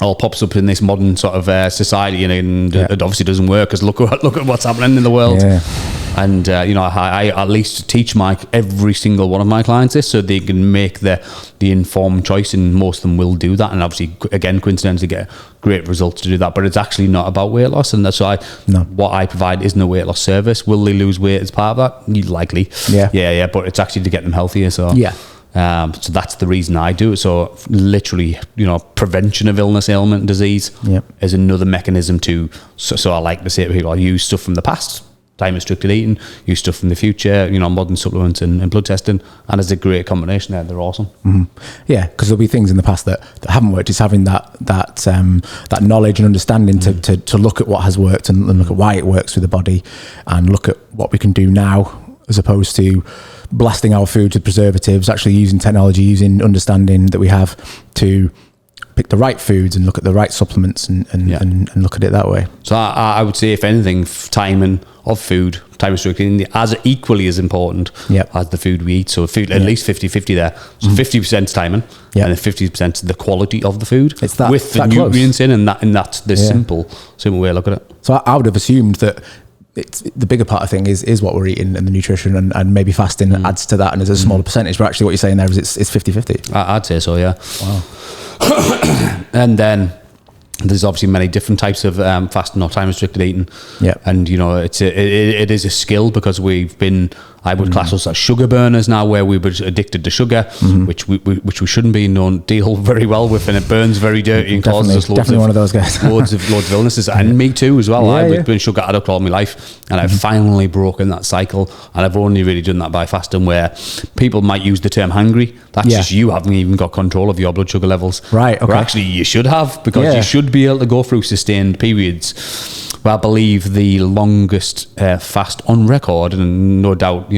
all pops up in this modern sort of society, and it obviously doesn't work, because look at what's happening in the world. And you know, I at least teach every single one of my clients this, so they can make the informed choice, and most of them will do that. And obviously, again, coincidentally, get great results to do that. But it's actually not about weight loss, and that's why what I provide isn't a weight loss service. Will they lose weight as part of that? Likely, but it's actually to get them healthier. So so that's the reason I do it. So literally, you know, prevention of illness, ailment, and disease is another mechanism to. So I like to say to people, I use stuff from the past, time restricted eating, use stuff from the future, you know, modern supplements and blood testing, and it's a great combination there. They're awesome. Because there'll be things in the past that haven't worked. It's having that knowledge and understanding to look at what has worked and look at why it works with the body, and look at what we can do now as opposed to blasting our food with preservatives, actually using technology, using understanding that we have to pick the right foods and look at the right supplements and look at it that way. So I would say, if anything, timing of food, time restricting, as equally as important as the food we eat. So food, at least 50-50 there. So 50% timing, and then 50% the quality of the food. It's that, with the that nutrients close. In that's the simple way to look at it. So I would have assumed that it's the bigger part of thing is what we're eating and the nutrition, and maybe fasting adds to that, and there's a smaller percentage, but actually what you're saying there is it's 50-50. I'd say so, yeah. Wow. And then there's obviously many different types of fasting or time restricted eating. Yeah. And it is a skill, because I would class us as sugar burners now, where we were addicted to sugar, which we shouldn't be. Don't deal very well with, and it burns very dirty and causes us loads one of those guys. loads of illnesses, and me too as well. I've been sugar addict all my life, and I've finally broken that cycle, and I've only really done that by fasting. Where people might use the term hungry, that's just you haven't even got control of your blood sugar levels. Right. Okay. Where actually you should have, because you should be able to go through sustained periods. Well, I believe the longest fast on record, and no doubt,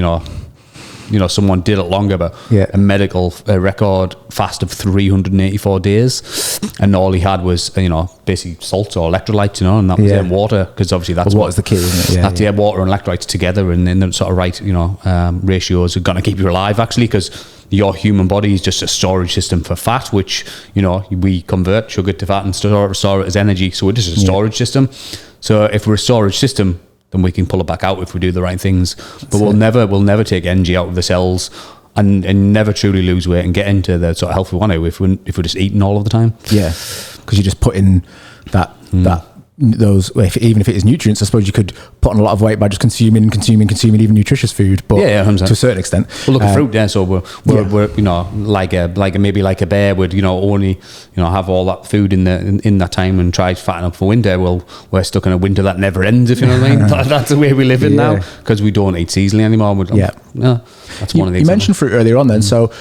someone did it longer, but a medical record fast of 384 days, and all he had was, basically salts or electrolytes, and that was water, because obviously that's water's the key, isn't it? That's water and electrolytes together, and then the sort of right, ratios are going to keep you alive, actually, because your human body is just a storage system for fat, which, we convert sugar to fat and store it as energy. So it is a storage system. So if we're a storage system, then we can pull it back out if we do the right things. But we'll never take energy out of the cells and never truly lose weight and get into the sort of health we want to if we're just eating all of the time. Yeah, because you just put in even if it is nutrients, I suppose you could put on a lot of weight by just consuming even nutritious food, but to a certain extent. Well, look at fruit there. So we're like a bear would only have all that food in that time and try fatting up for winter. Well, we're stuck in a winter that never ends, if you know what I mean. That's the way we live in now, because we don't eat seasonally anymore. That's one of the. You mentioned fruit earlier on, then so.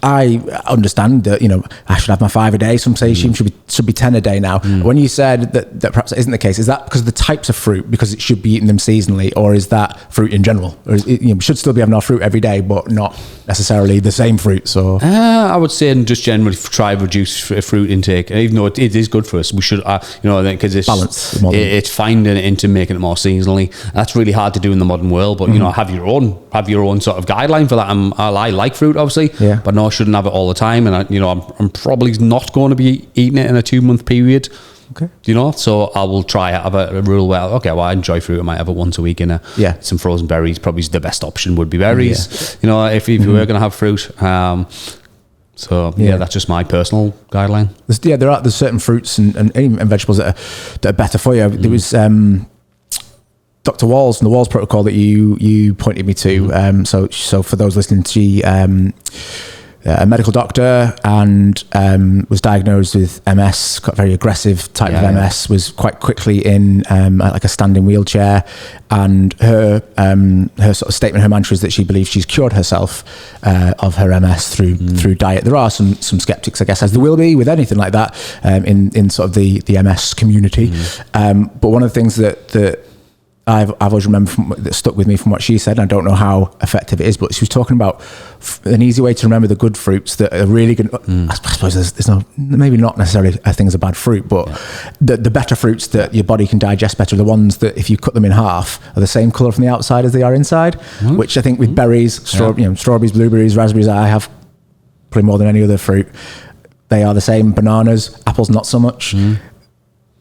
I understand that I should have my 5 a day. Some say should be 10 a day now. When you said that perhaps that isn't the case, is that because of the types of fruit, because it should be eating them seasonally, or is that fruit in general, or is it, we should still be having our fruit every day, but not necessarily the same fruit? So I would say, just generally try to reduce fruit intake, even though it is good for us. We should, because it's balance. It's finding it into making it more seasonally. That's really hard to do in the modern world, but have your own sort of guideline for that. I like fruit, obviously, but no, shouldn't have it all the time, and I'm probably not going to be eating it in a 2-month period. Okay. So I will try out a rule where I enjoy fruit. I might have it once a week in some frozen berries. Probably the best option would be berries. If you were going to have fruit. That's just my personal guideline. There's certain fruits and vegetables that are better for you. There was Dr. Walls and the Walls protocol that you pointed me to. So for those listening, she a medical doctor and was diagnosed with MS, got a very aggressive type of MS, was quite quickly in like a standing wheelchair, and her sort of statement, her mantra is that she believes she's cured herself of her MS through diet. There are some skeptics, I guess, as there will be with anything like that in sort of the MS community. But one of the things that I've always remembered that stuck with me from what she said, and I don't know how effective it is, but she was talking about an easy way to remember the good fruits that are really good. I suppose there's no, maybe not necessarily a thing as a bad fruit, but the better fruits that your body can digest better, the ones that if you cut them in half are the same colour from the outside as they are inside, which I think with berries, strawberries, blueberries, raspberries, I have probably more than any other fruit. They are the same. Bananas, apples, not so much,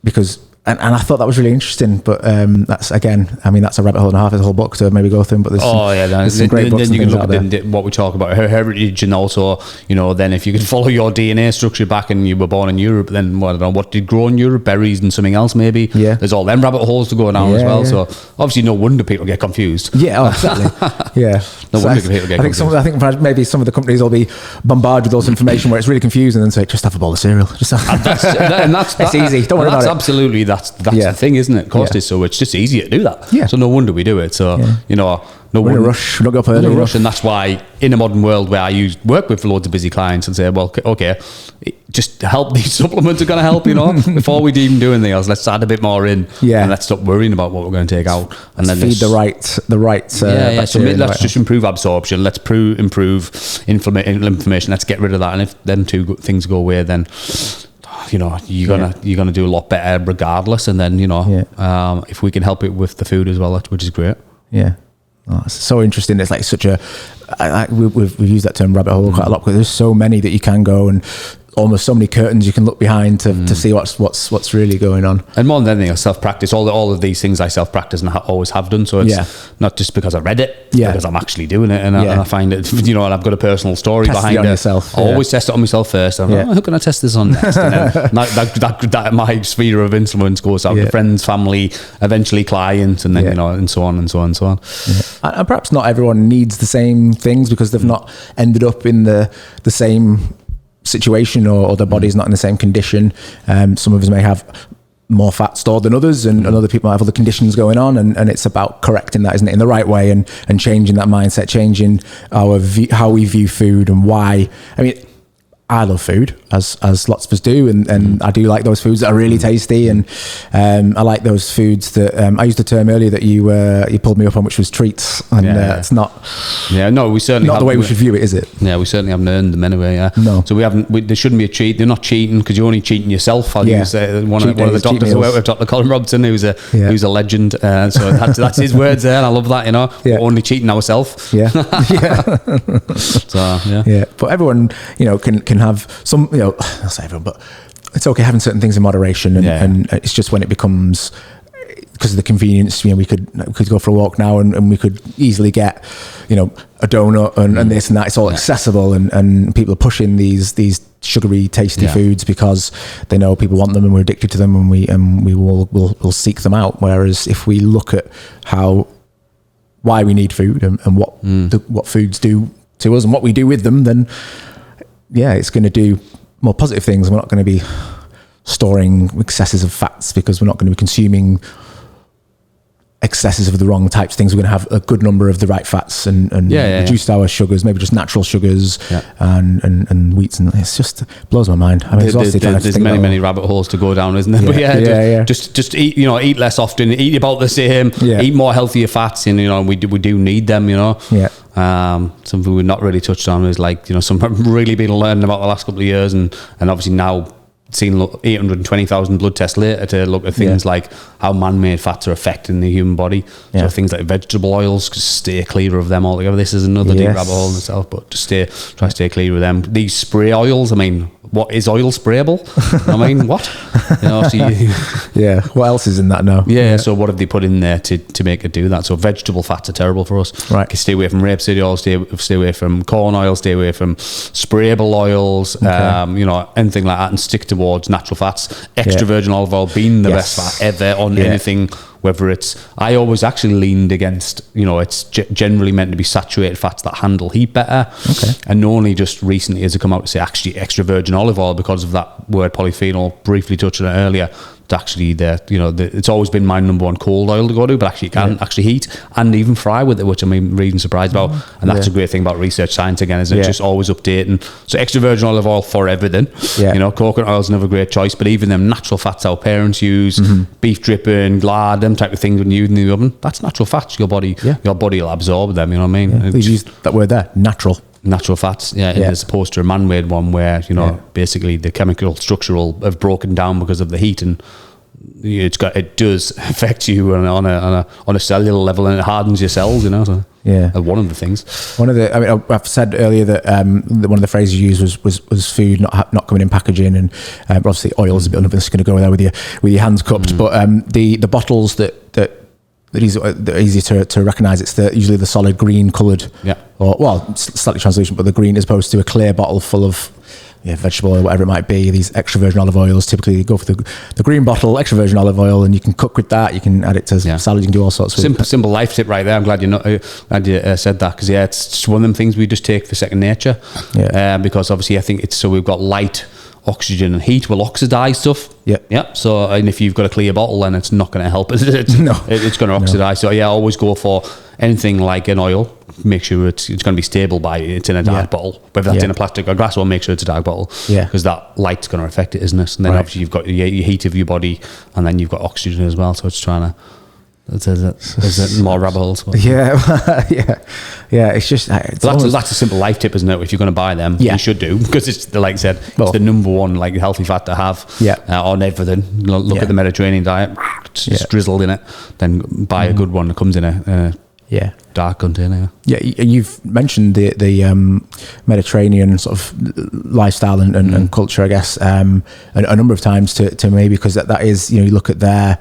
because. And I thought that was really interesting, but that's that's a rabbit hole and a half. There's a whole book to maybe go through, but there's some great books. Then you can look at what we talk about, her heritage, and also, then if you could follow your DNA structure back and you were born in Europe, then I don't know what did grow in Europe, berries and something else maybe. Yeah. There's all them rabbit holes to go down as well. So obviously, no wonder people get confused. Yeah, exactly. Yeah. No wonder people get confused. I think maybe some of the companies will be bombarded with all this information where it's really confusing, and say, just have a bowl of cereal. That's easy. Don't worry about it. Absolutely. That's the thing, isn't it? Cost is so it's just easier to do that. Yeah. So no wonder we do it. So we're in a rush. We're not up early. In a rush, and that's why in a modern world where I work with loads of busy clients and say, well, okay, just help. These supplements are going to help, before we even do anything else. Let's add a bit more in, and let's stop worrying about what we're going to take out, and then feed the right. So let's just improve absorption. Let's improve inflammation. Let's get rid of that, and if them two things go away, then you're gonna do a lot better regardless. And then if we can help it with the food as well, which is great. Yeah. Oh, it's so interesting. It's like such a we've used that term rabbit hole quite a lot, because there's so many that you can go, and almost so many curtains you can look behind to see what's really going on. And more than anything, I self-practice all of these things. I self-practice and always have done. So it's not just because I read it, because I'm actually doing it, and I find it. And I've got a personal story behind it. Yourself, I always test it on myself first. I'm like, how can I test this on next? And then that my sphere of influence goes out to friends, family, eventually clients, and then and so on and so on and so on. Yeah. And perhaps not everyone needs the same things because they've not ended up in the same situation, or their body's not in the same condition. Some of us may have more fat stored than others, and other people might have other conditions going on, and it's about correcting that, isn't it, in the right way, and changing that mindset, changing how we view food and why. I mean, I love food, as lots of us do, and I do like those foods that are really tasty, and I like those foods that I used a term earlier that you pulled me up on, which was treats, and it's not. Yeah, no, we certainly not the way we should view it, is it? Yeah, we certainly haven't earned them anyway. Yeah, no. So we haven't. There shouldn't be a cheat. They're not cheating because you're only cheating yourself. I'll use one of the doctors I work with, Dr. Colin Robson, who's a legend. So that's his words there, and I love that. We're only cheating ourselves. Yeah, So but everyone, can have some. I'll say everyone, but it's okay having certain things in moderation, and it's just when it becomes, because of the convenience, we could go for a walk now, and we could easily get, a donut and this and that. It's all accessible, and people are pushing these sugary, tasty foods because they know people want them, and we're addicted to them, and we will seek them out. Whereas if we look at why we need food and what foods do to us and what we do with them, then it's going to do more positive things. We're not going to be storing excesses of fats because we're not going to be consuming excesses of the wrong types of things. We're going to have a good number of the right fats and reduced our sugars, maybe just natural sugars and wheats, and it's just blows my mind. I'm exhausted. There's many rabbit holes to go down, isn't there? But just eat, eat less often, eat about the same, eat more healthier fats, and we do need them, something we've not really touched on is something I've really been learning about the last couple of years, and obviously now seen 820,000 blood tests later to look at things like how man-made fats are affecting the human body. So things like vegetable oils, just stay clear of them altogether. This is another deep rabbit hole in itself, but just try to stay clear of them. These spray oils, I mean, what is oil sprayable? I mean, what? What else is in that now? So what have they put in there to make it do that? So vegetable fats are terrible for us. Right. Stay away from rapeseed oil, stay away from corn oil, stay away from sprayable oils, anything like that, and stick towards natural fats. Extra virgin olive oil being the best fat ever on anything. Whether I always actually leaned against, it's generally meant to be saturated fats that handle heat better. Okay. And only just recently has it come out to say actually extra virgin olive oil, because of that word polyphenol, briefly touched on it earlier. It's actually it's always been my number one cold oil to go to, but actually it can actually heat and even fry with it, which I'm really surprised about. And that's a great thing about research science again, isn't it? Just always updating. So extra virgin olive oil for everything. Coconut oil is another great choice, but even them natural fats our parents use, beef dripping, lard, them type of things when you use in the oven, that's natural fats. Your body will absorb them, you know what I mean? Please use that word there, natural fats, as opposed to a man-made one where basically the chemical structure will have broken down because of the heat, and it does affect you on a cellular level, and it hardens your cells, So one of the things. I've said earlier that one of the phrases you used was food not coming in packaging, and obviously oil is a bit of this going to go there with your hands cupped, but the bottles that are easy to recognise, it's usually the solid green coloured, or slightly translucent, but the green, as opposed to a clear bottle full of vegetable oil, whatever it might be. These extra virgin olive oils, typically you go for the green bottle, extra virgin olive oil, and you can cook with that. You can add it to salad. You can do all sorts of simple life tip right there. I'm glad you said that, because it's just one of them things we just take for second nature. Because obviously I think it's, so we've got light oxygen and heat will oxidize stuff. Yeah. So, and if you've got a clear bottle, then it's not going to help, is it? No. It's going to oxidize. So, yeah, always go for anything like an oil. Make sure it's going to be stable by it's in a dark bottle. Whether that's in a plastic or glass, or make sure it's a dark bottle. Yeah. Because that light's going to affect it, isn't it? And then obviously you've got your heat of your body, and then you've got oxygen as well. So it's trying to. There's more rabbit holes. Yeah. It's just that's a simple life tip, isn't it? If you're going to buy them, you should do, because it's like I said, it's the number one like healthy fat to have. On everything. Look at the Mediterranean diet, just drizzled in it. Then buy a good one that comes in a dark container. Yeah, you've mentioned the Mediterranean sort of lifestyle and culture, I guess, a number of times to me, because that is, you look at their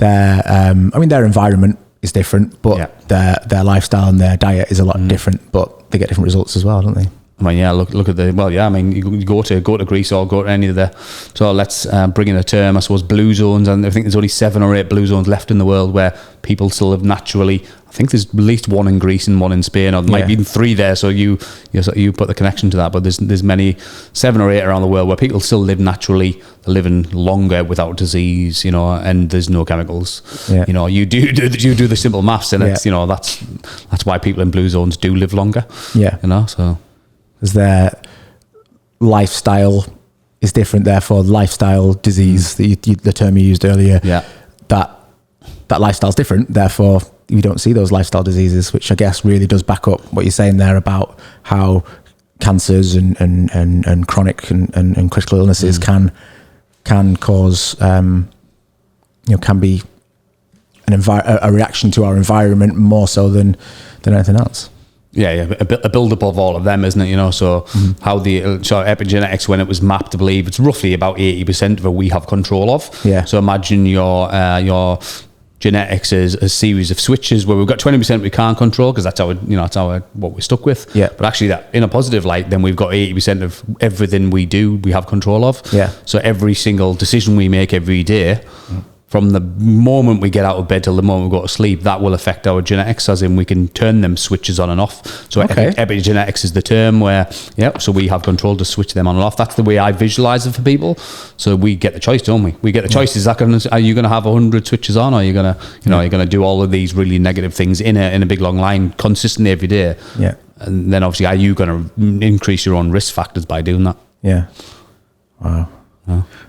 environment is different, but their lifestyle and their diet is a lot different, but they get different results as well, don't they? I mean, look at you go to Greece or go to any of the, so let's bring in a term, I suppose, blue zones, and I think there's only 7 or 8 blue zones left in the world where people still live naturally. I think there's at least 1 in Greece and 1 in Spain, or there might be even 3 there, so you put the connection to that, but there's many 7 or 8 around the world where people still live naturally, they're living longer without disease, and there's no chemicals. You do the simple maths, and it's that's why people in blue zones do live longer. So as their lifestyle is different, therefore lifestyle disease, the term you used earlier, that lifestyle's different, therefore you don't see those lifestyle diseases, which I guess really does back up what you're saying there about how cancers and chronic and critical illnesses can cause can be a reaction to our environment more so than anything else. A build-up of all of them, isn't it? So how so epigenetics, when it was mapped, I believe it's roughly about 80% of it we have control of. So imagine your genetics is a series of switches where we've got 20% we can't control, because that's what we're stuck with. But actually, that in a positive light, then we've got 80% of everything we do we have control of. So every single decision we make every day, from the moment we get out of bed till the moment we go to sleep, that will affect our genetics, as in we can turn them switches on and off. So epigenetics is the term where, so we have control to switch them on and off. That's the way I visualize it for people. So we get the choice, don't we? We get the choice. Are you going to have 100 switches on, or are you going to, you're going to do all of these really negative things in a big long line consistently every day? And then obviously, are you going to increase your own risk factors by doing that? Wow.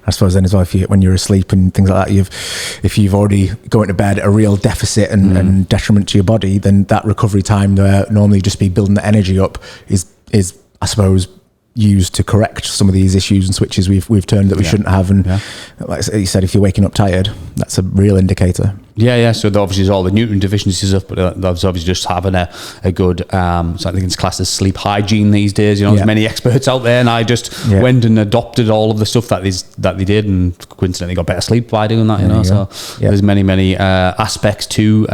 I suppose then as well, when you're asleep and things like that, if you've already going to bed at a real deficit and detriment to your body, then that recovery time there normally just be building the energy up is I suppose used to correct some of these issues and switches we've turned that we shouldn't have. And like you said, if you're waking up tired, that's a real indicator. So obviously there's all the nutrient deficiencies stuff, but that's obviously just having a good so I think it's classed as sleep hygiene these days. There's many experts out there, and I just went and adopted all of the stuff that they did, and coincidentally got better sleep by doing that. So there's many aspects to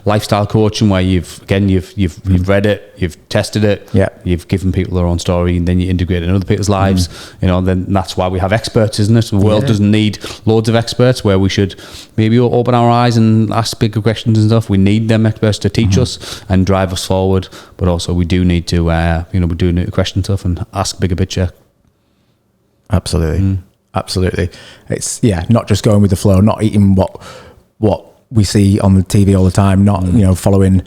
lifestyle coaching where you've read it, you've tested it, you've given people their own story, and then you integrate it in other people's lives. Then that's why we have experts, isn't it? The world doesn't need loads of experts, where we should maybe open our eyes and ask bigger questions and stuff. We need them experts to teach us and drive us forward, but also we do need to we do need to question stuff and ask bigger picture. Absolutely. It's not just going with the flow, not eating what we see on the TV all the time, not following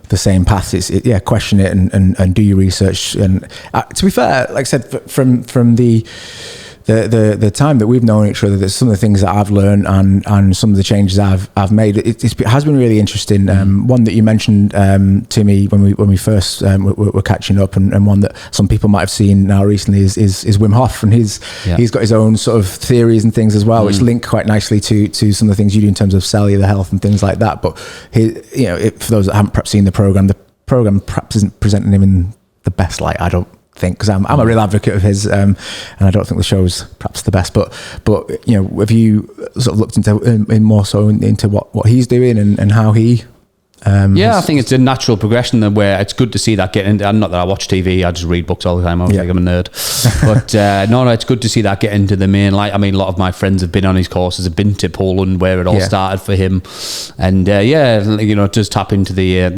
the same path. It's question it and do your research. And to be fair, like I said, from the time that we've known each other, there's some of the things that I've learned and some of the changes I've made. It has been really interesting. One that you mentioned to me when we first were catching up, and one that some people might have seen now recently is Wim Hof, and he's got his own sort of theories and things as well, which link quite nicely to some of the things you do in terms of cellular health and things like that. But for those that haven't perhaps seen the program perhaps isn't presenting him in the best light, I don't think, because I'm a real advocate of his, and I don't think the show's perhaps the best, but have you sort of looked into more so into what he's doing and how he I think it's a natural progression where it's good to see that getting into, not that I watch TV, I just read books all the time, I think I'm a nerd. But no, it's good to see that get into the main light. I mean, a lot of my friends have been on his courses, have been to Poland where it all started for him. And just tap into the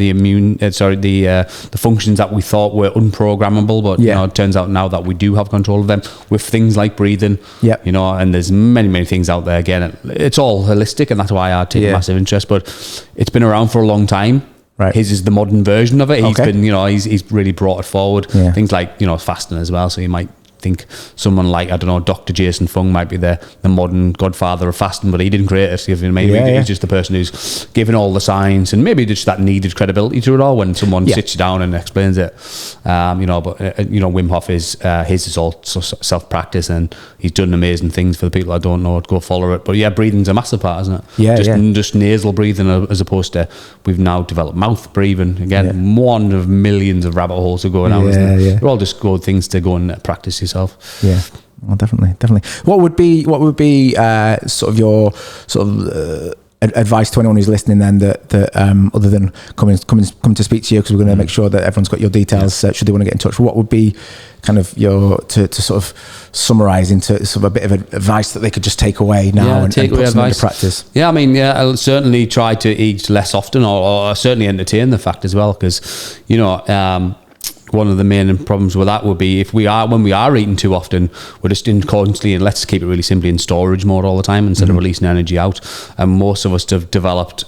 functions that we thought were unprogrammable, but it turns out now that we do have control of them with things like breathing, and there's many things out there. Again, it's all holistic, and that's why I take a massive interest, but it's been around for a long time. Right. His is the modern version of it. He's been, he's really brought it forward. Things like, fasting as well. So you might think someone like, I don't know, Dr. Jason Fung might be the modern godfather of fasting, but he didn't create it. He's just the person who's given all the science and maybe just that needed credibility to it all when someone sits you down and explains it. Wim Hof his is all self-practice, and he's done amazing things for the people that don't know it. Go follow it. But breathing's a massive part, isn't it? Just nasal breathing as opposed to, we've now developed mouth breathing. Again, one of millions of rabbit holes to go down, isn't it? They're all just good things to go and practice yourself. Yeah, well, definitely. What would be sort of your advice to anyone who's listening then that other than coming to speak to you, because we're going to make sure that everyone's got your details should they want to get in touch? What would be kind of your to sort of summarize into sort of a bit of advice that they could just take away now and put some into practice? I'll certainly try to eat less often, or certainly entertain the fact as well, because one of the main problems with that would be when we are eating too often, we're just constantly, and let's keep it really simply, in storage mode all the time instead of releasing energy out. And most of us have developed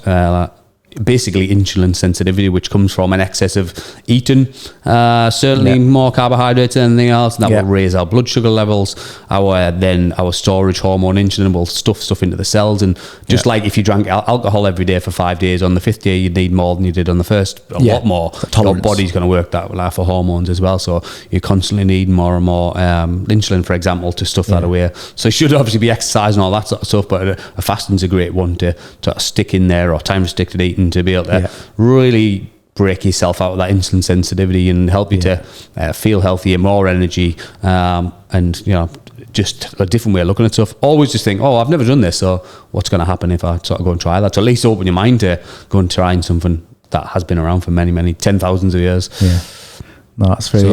basically insulin sensitivity, which comes from an excess of eating, certainly more carbohydrates than anything else, and that will raise our blood sugar levels. Our storage hormone insulin will stuff into the cells, and just like if you drank alcohol every day for 5 days, on the 5th day you'd need more than you did on the first, a lot more. Your body's going to work that way for hormones as well, so you constantly need more and more insulin, for example, to stuff that away. So you should obviously be exercising, all that sort of stuff, but a fasting's a great one to stick in there, or time restricted eating, to be able to really break yourself out of that insulin sensitivity and help you to feel healthier, more energy, and just a different way of looking at stuff. Always just think, I've never done this, so what's going to happen if I sort of go and try that? So at least open your mind to go and try something that has been around for many 10,000s of years. No, that's very...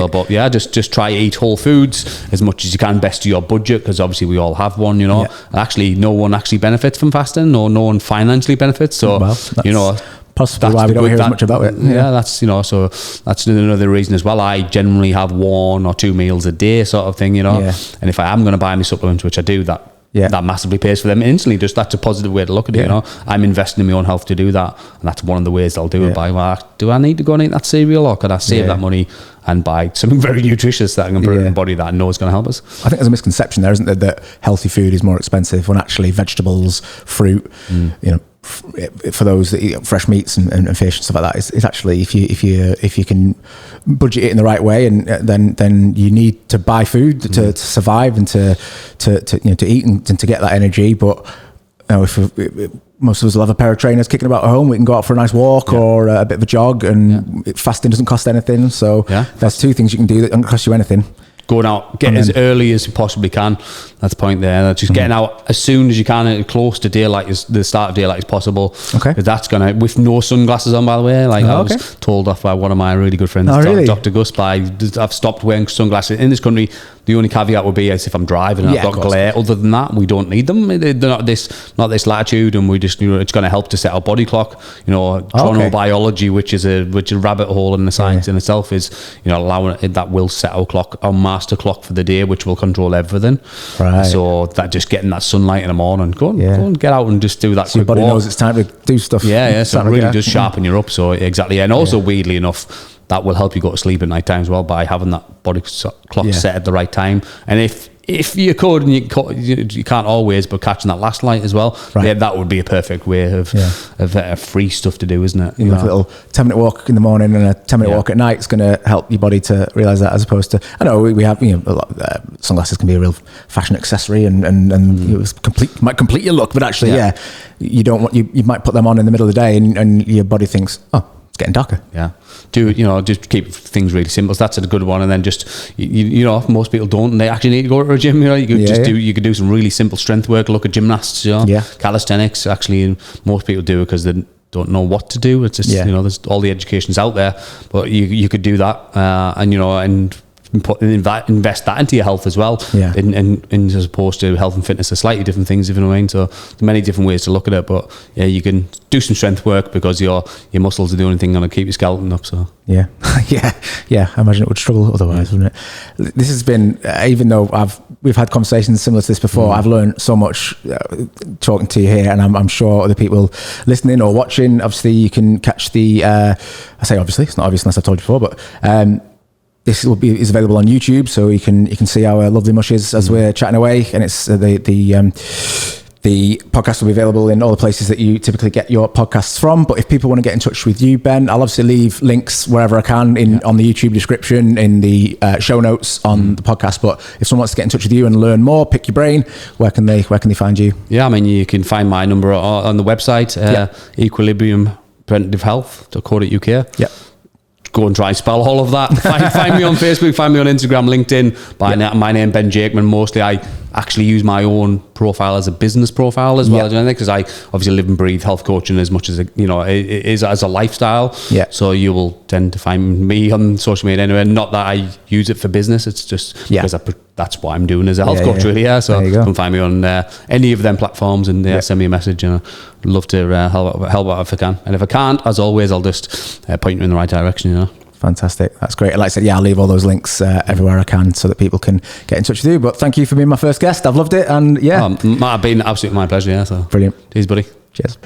just try to eat whole foods as much as you can, best to your budget, because obviously we all have one, Actually, no one actually benefits from fasting, or no one financially benefits, so, possibly why we don't hear as much about it. So that's another reason as well. I generally have 1 or 2 meals a day sort of thing, and if I am going to buy my supplements, which I do, that massively pays for them instantly. Just that's a positive way to look at it. I'm investing in my own health to do that, and that's one of the ways I'll do it. By, do I need to go and eat that cereal, or could I save that money and buy something very nutritious that I can put in my body that I know is going to help us? I think there's a misconception there, isn't there, that healthy food is more expensive, when actually vegetables, fruit, for those that eat fresh meats and fish and stuff like that, it's actually, if you can budget it in the right way, and then you need to buy food to survive and to eat and to get that energy. But if most of us will have a pair of trainers kicking about at home, we can go out for a nice walk or a bit of a jog, and fasting doesn't cost anything. So there's 2 things you can do that don't cost you anything. Going out, get as early as you possibly can. That's the point there. Just getting out as soon as you can, close to daylight, the start of daylight as possible. Okay. Because that's going to, with no sunglasses on, by the way. I was told off by one of my really good friends, Dr. Gus, I've stopped wearing sunglasses in this country. The only caveat would be as if I'm driving and I've got glare. Other than that, we don't need them. They're not this latitude, and we just, it's going to help to set our body clock. Chronobiology, which is a rabbit hole in the science in itself, is allowing it, that will set our clock, our master clock for the day, which will control everything. Right. So that just getting that sunlight in the morning, go and get out and just do that. So your body walk. Knows it's time to do stuff. So it really does sharpen you up. So exactly, and also weirdly enough, that will help you go to sleep at night time as well, by having that body clock set at the right time. And if you could, and you can't always, but catching that last light as well, that would be a perfect way of free stuff to do, isn't it? A little 10-minute walk in the morning and a 10-minute walk at night is going to help your body to realise that, as opposed to, I know we have, a lot of, sunglasses can be a real fashion accessory and might complete your look, but actually, you don't want, you might put them on in the middle of the day and your body thinks, it's getting darker. Yeah. Just keep things really simple. So that's a good one. And then just, most people don't, and they actually need to go to a gym. You could you could do some really simple strength work. Look at gymnasts, calisthenics. Actually, most people do it because they don't know what to do. It's just, there's all the education's out there, but you could do that, and invest that into your health as well. And as opposed to health and fitness are slightly different things, if you know what I mean. So there's many different ways to look at it, but you can do some strength work because your muscles are the only thing going to keep your skeleton up. So I imagine it would struggle otherwise, wouldn't it? This has been, even though we've had conversations similar to this before, I've learned so much talking to you here, and I'm sure other people listening or watching, obviously you can catch the I say obviously, it's not obvious unless I've told you before, but this is available on YouTube, so you can see our lovely mushes as we're chatting away, and it's the podcast will be available in all the places that you typically get your podcasts from. But if people want to get in touch with you, Ben, I'll obviously leave links wherever I can on the YouTube description, in the show notes on the podcast. But if someone wants to get in touch with you and learn more, pick your brain, where can they find you? Yeah, I mean, you can find my number on the website, Equilibrium Preventative Health.co.uk. Yeah. Go and try and spell all of that. Find me on Facebook, find me on Instagram, LinkedIn. My name, Ben Jakeman. Mostly I actually use my own profile as a business profile as well, because I obviously live and breathe health coaching as much as it is as a lifestyle. So you will tend to find me on social media anyway. Not that I use it for business, it's just because that's what I'm doing as a health coach, really. So you can find me on any of them platforms and send me a message, and I'd love to help out if I can. And if I can't, as always, I'll just point you in the right direction. Fantastic. That's great. Like I said, I'll leave all those links everywhere I can so that people can get in touch with you. But thank you for being my first guest. I've loved it. And it's been absolutely my pleasure. So brilliant. Cheers, buddy. Cheers.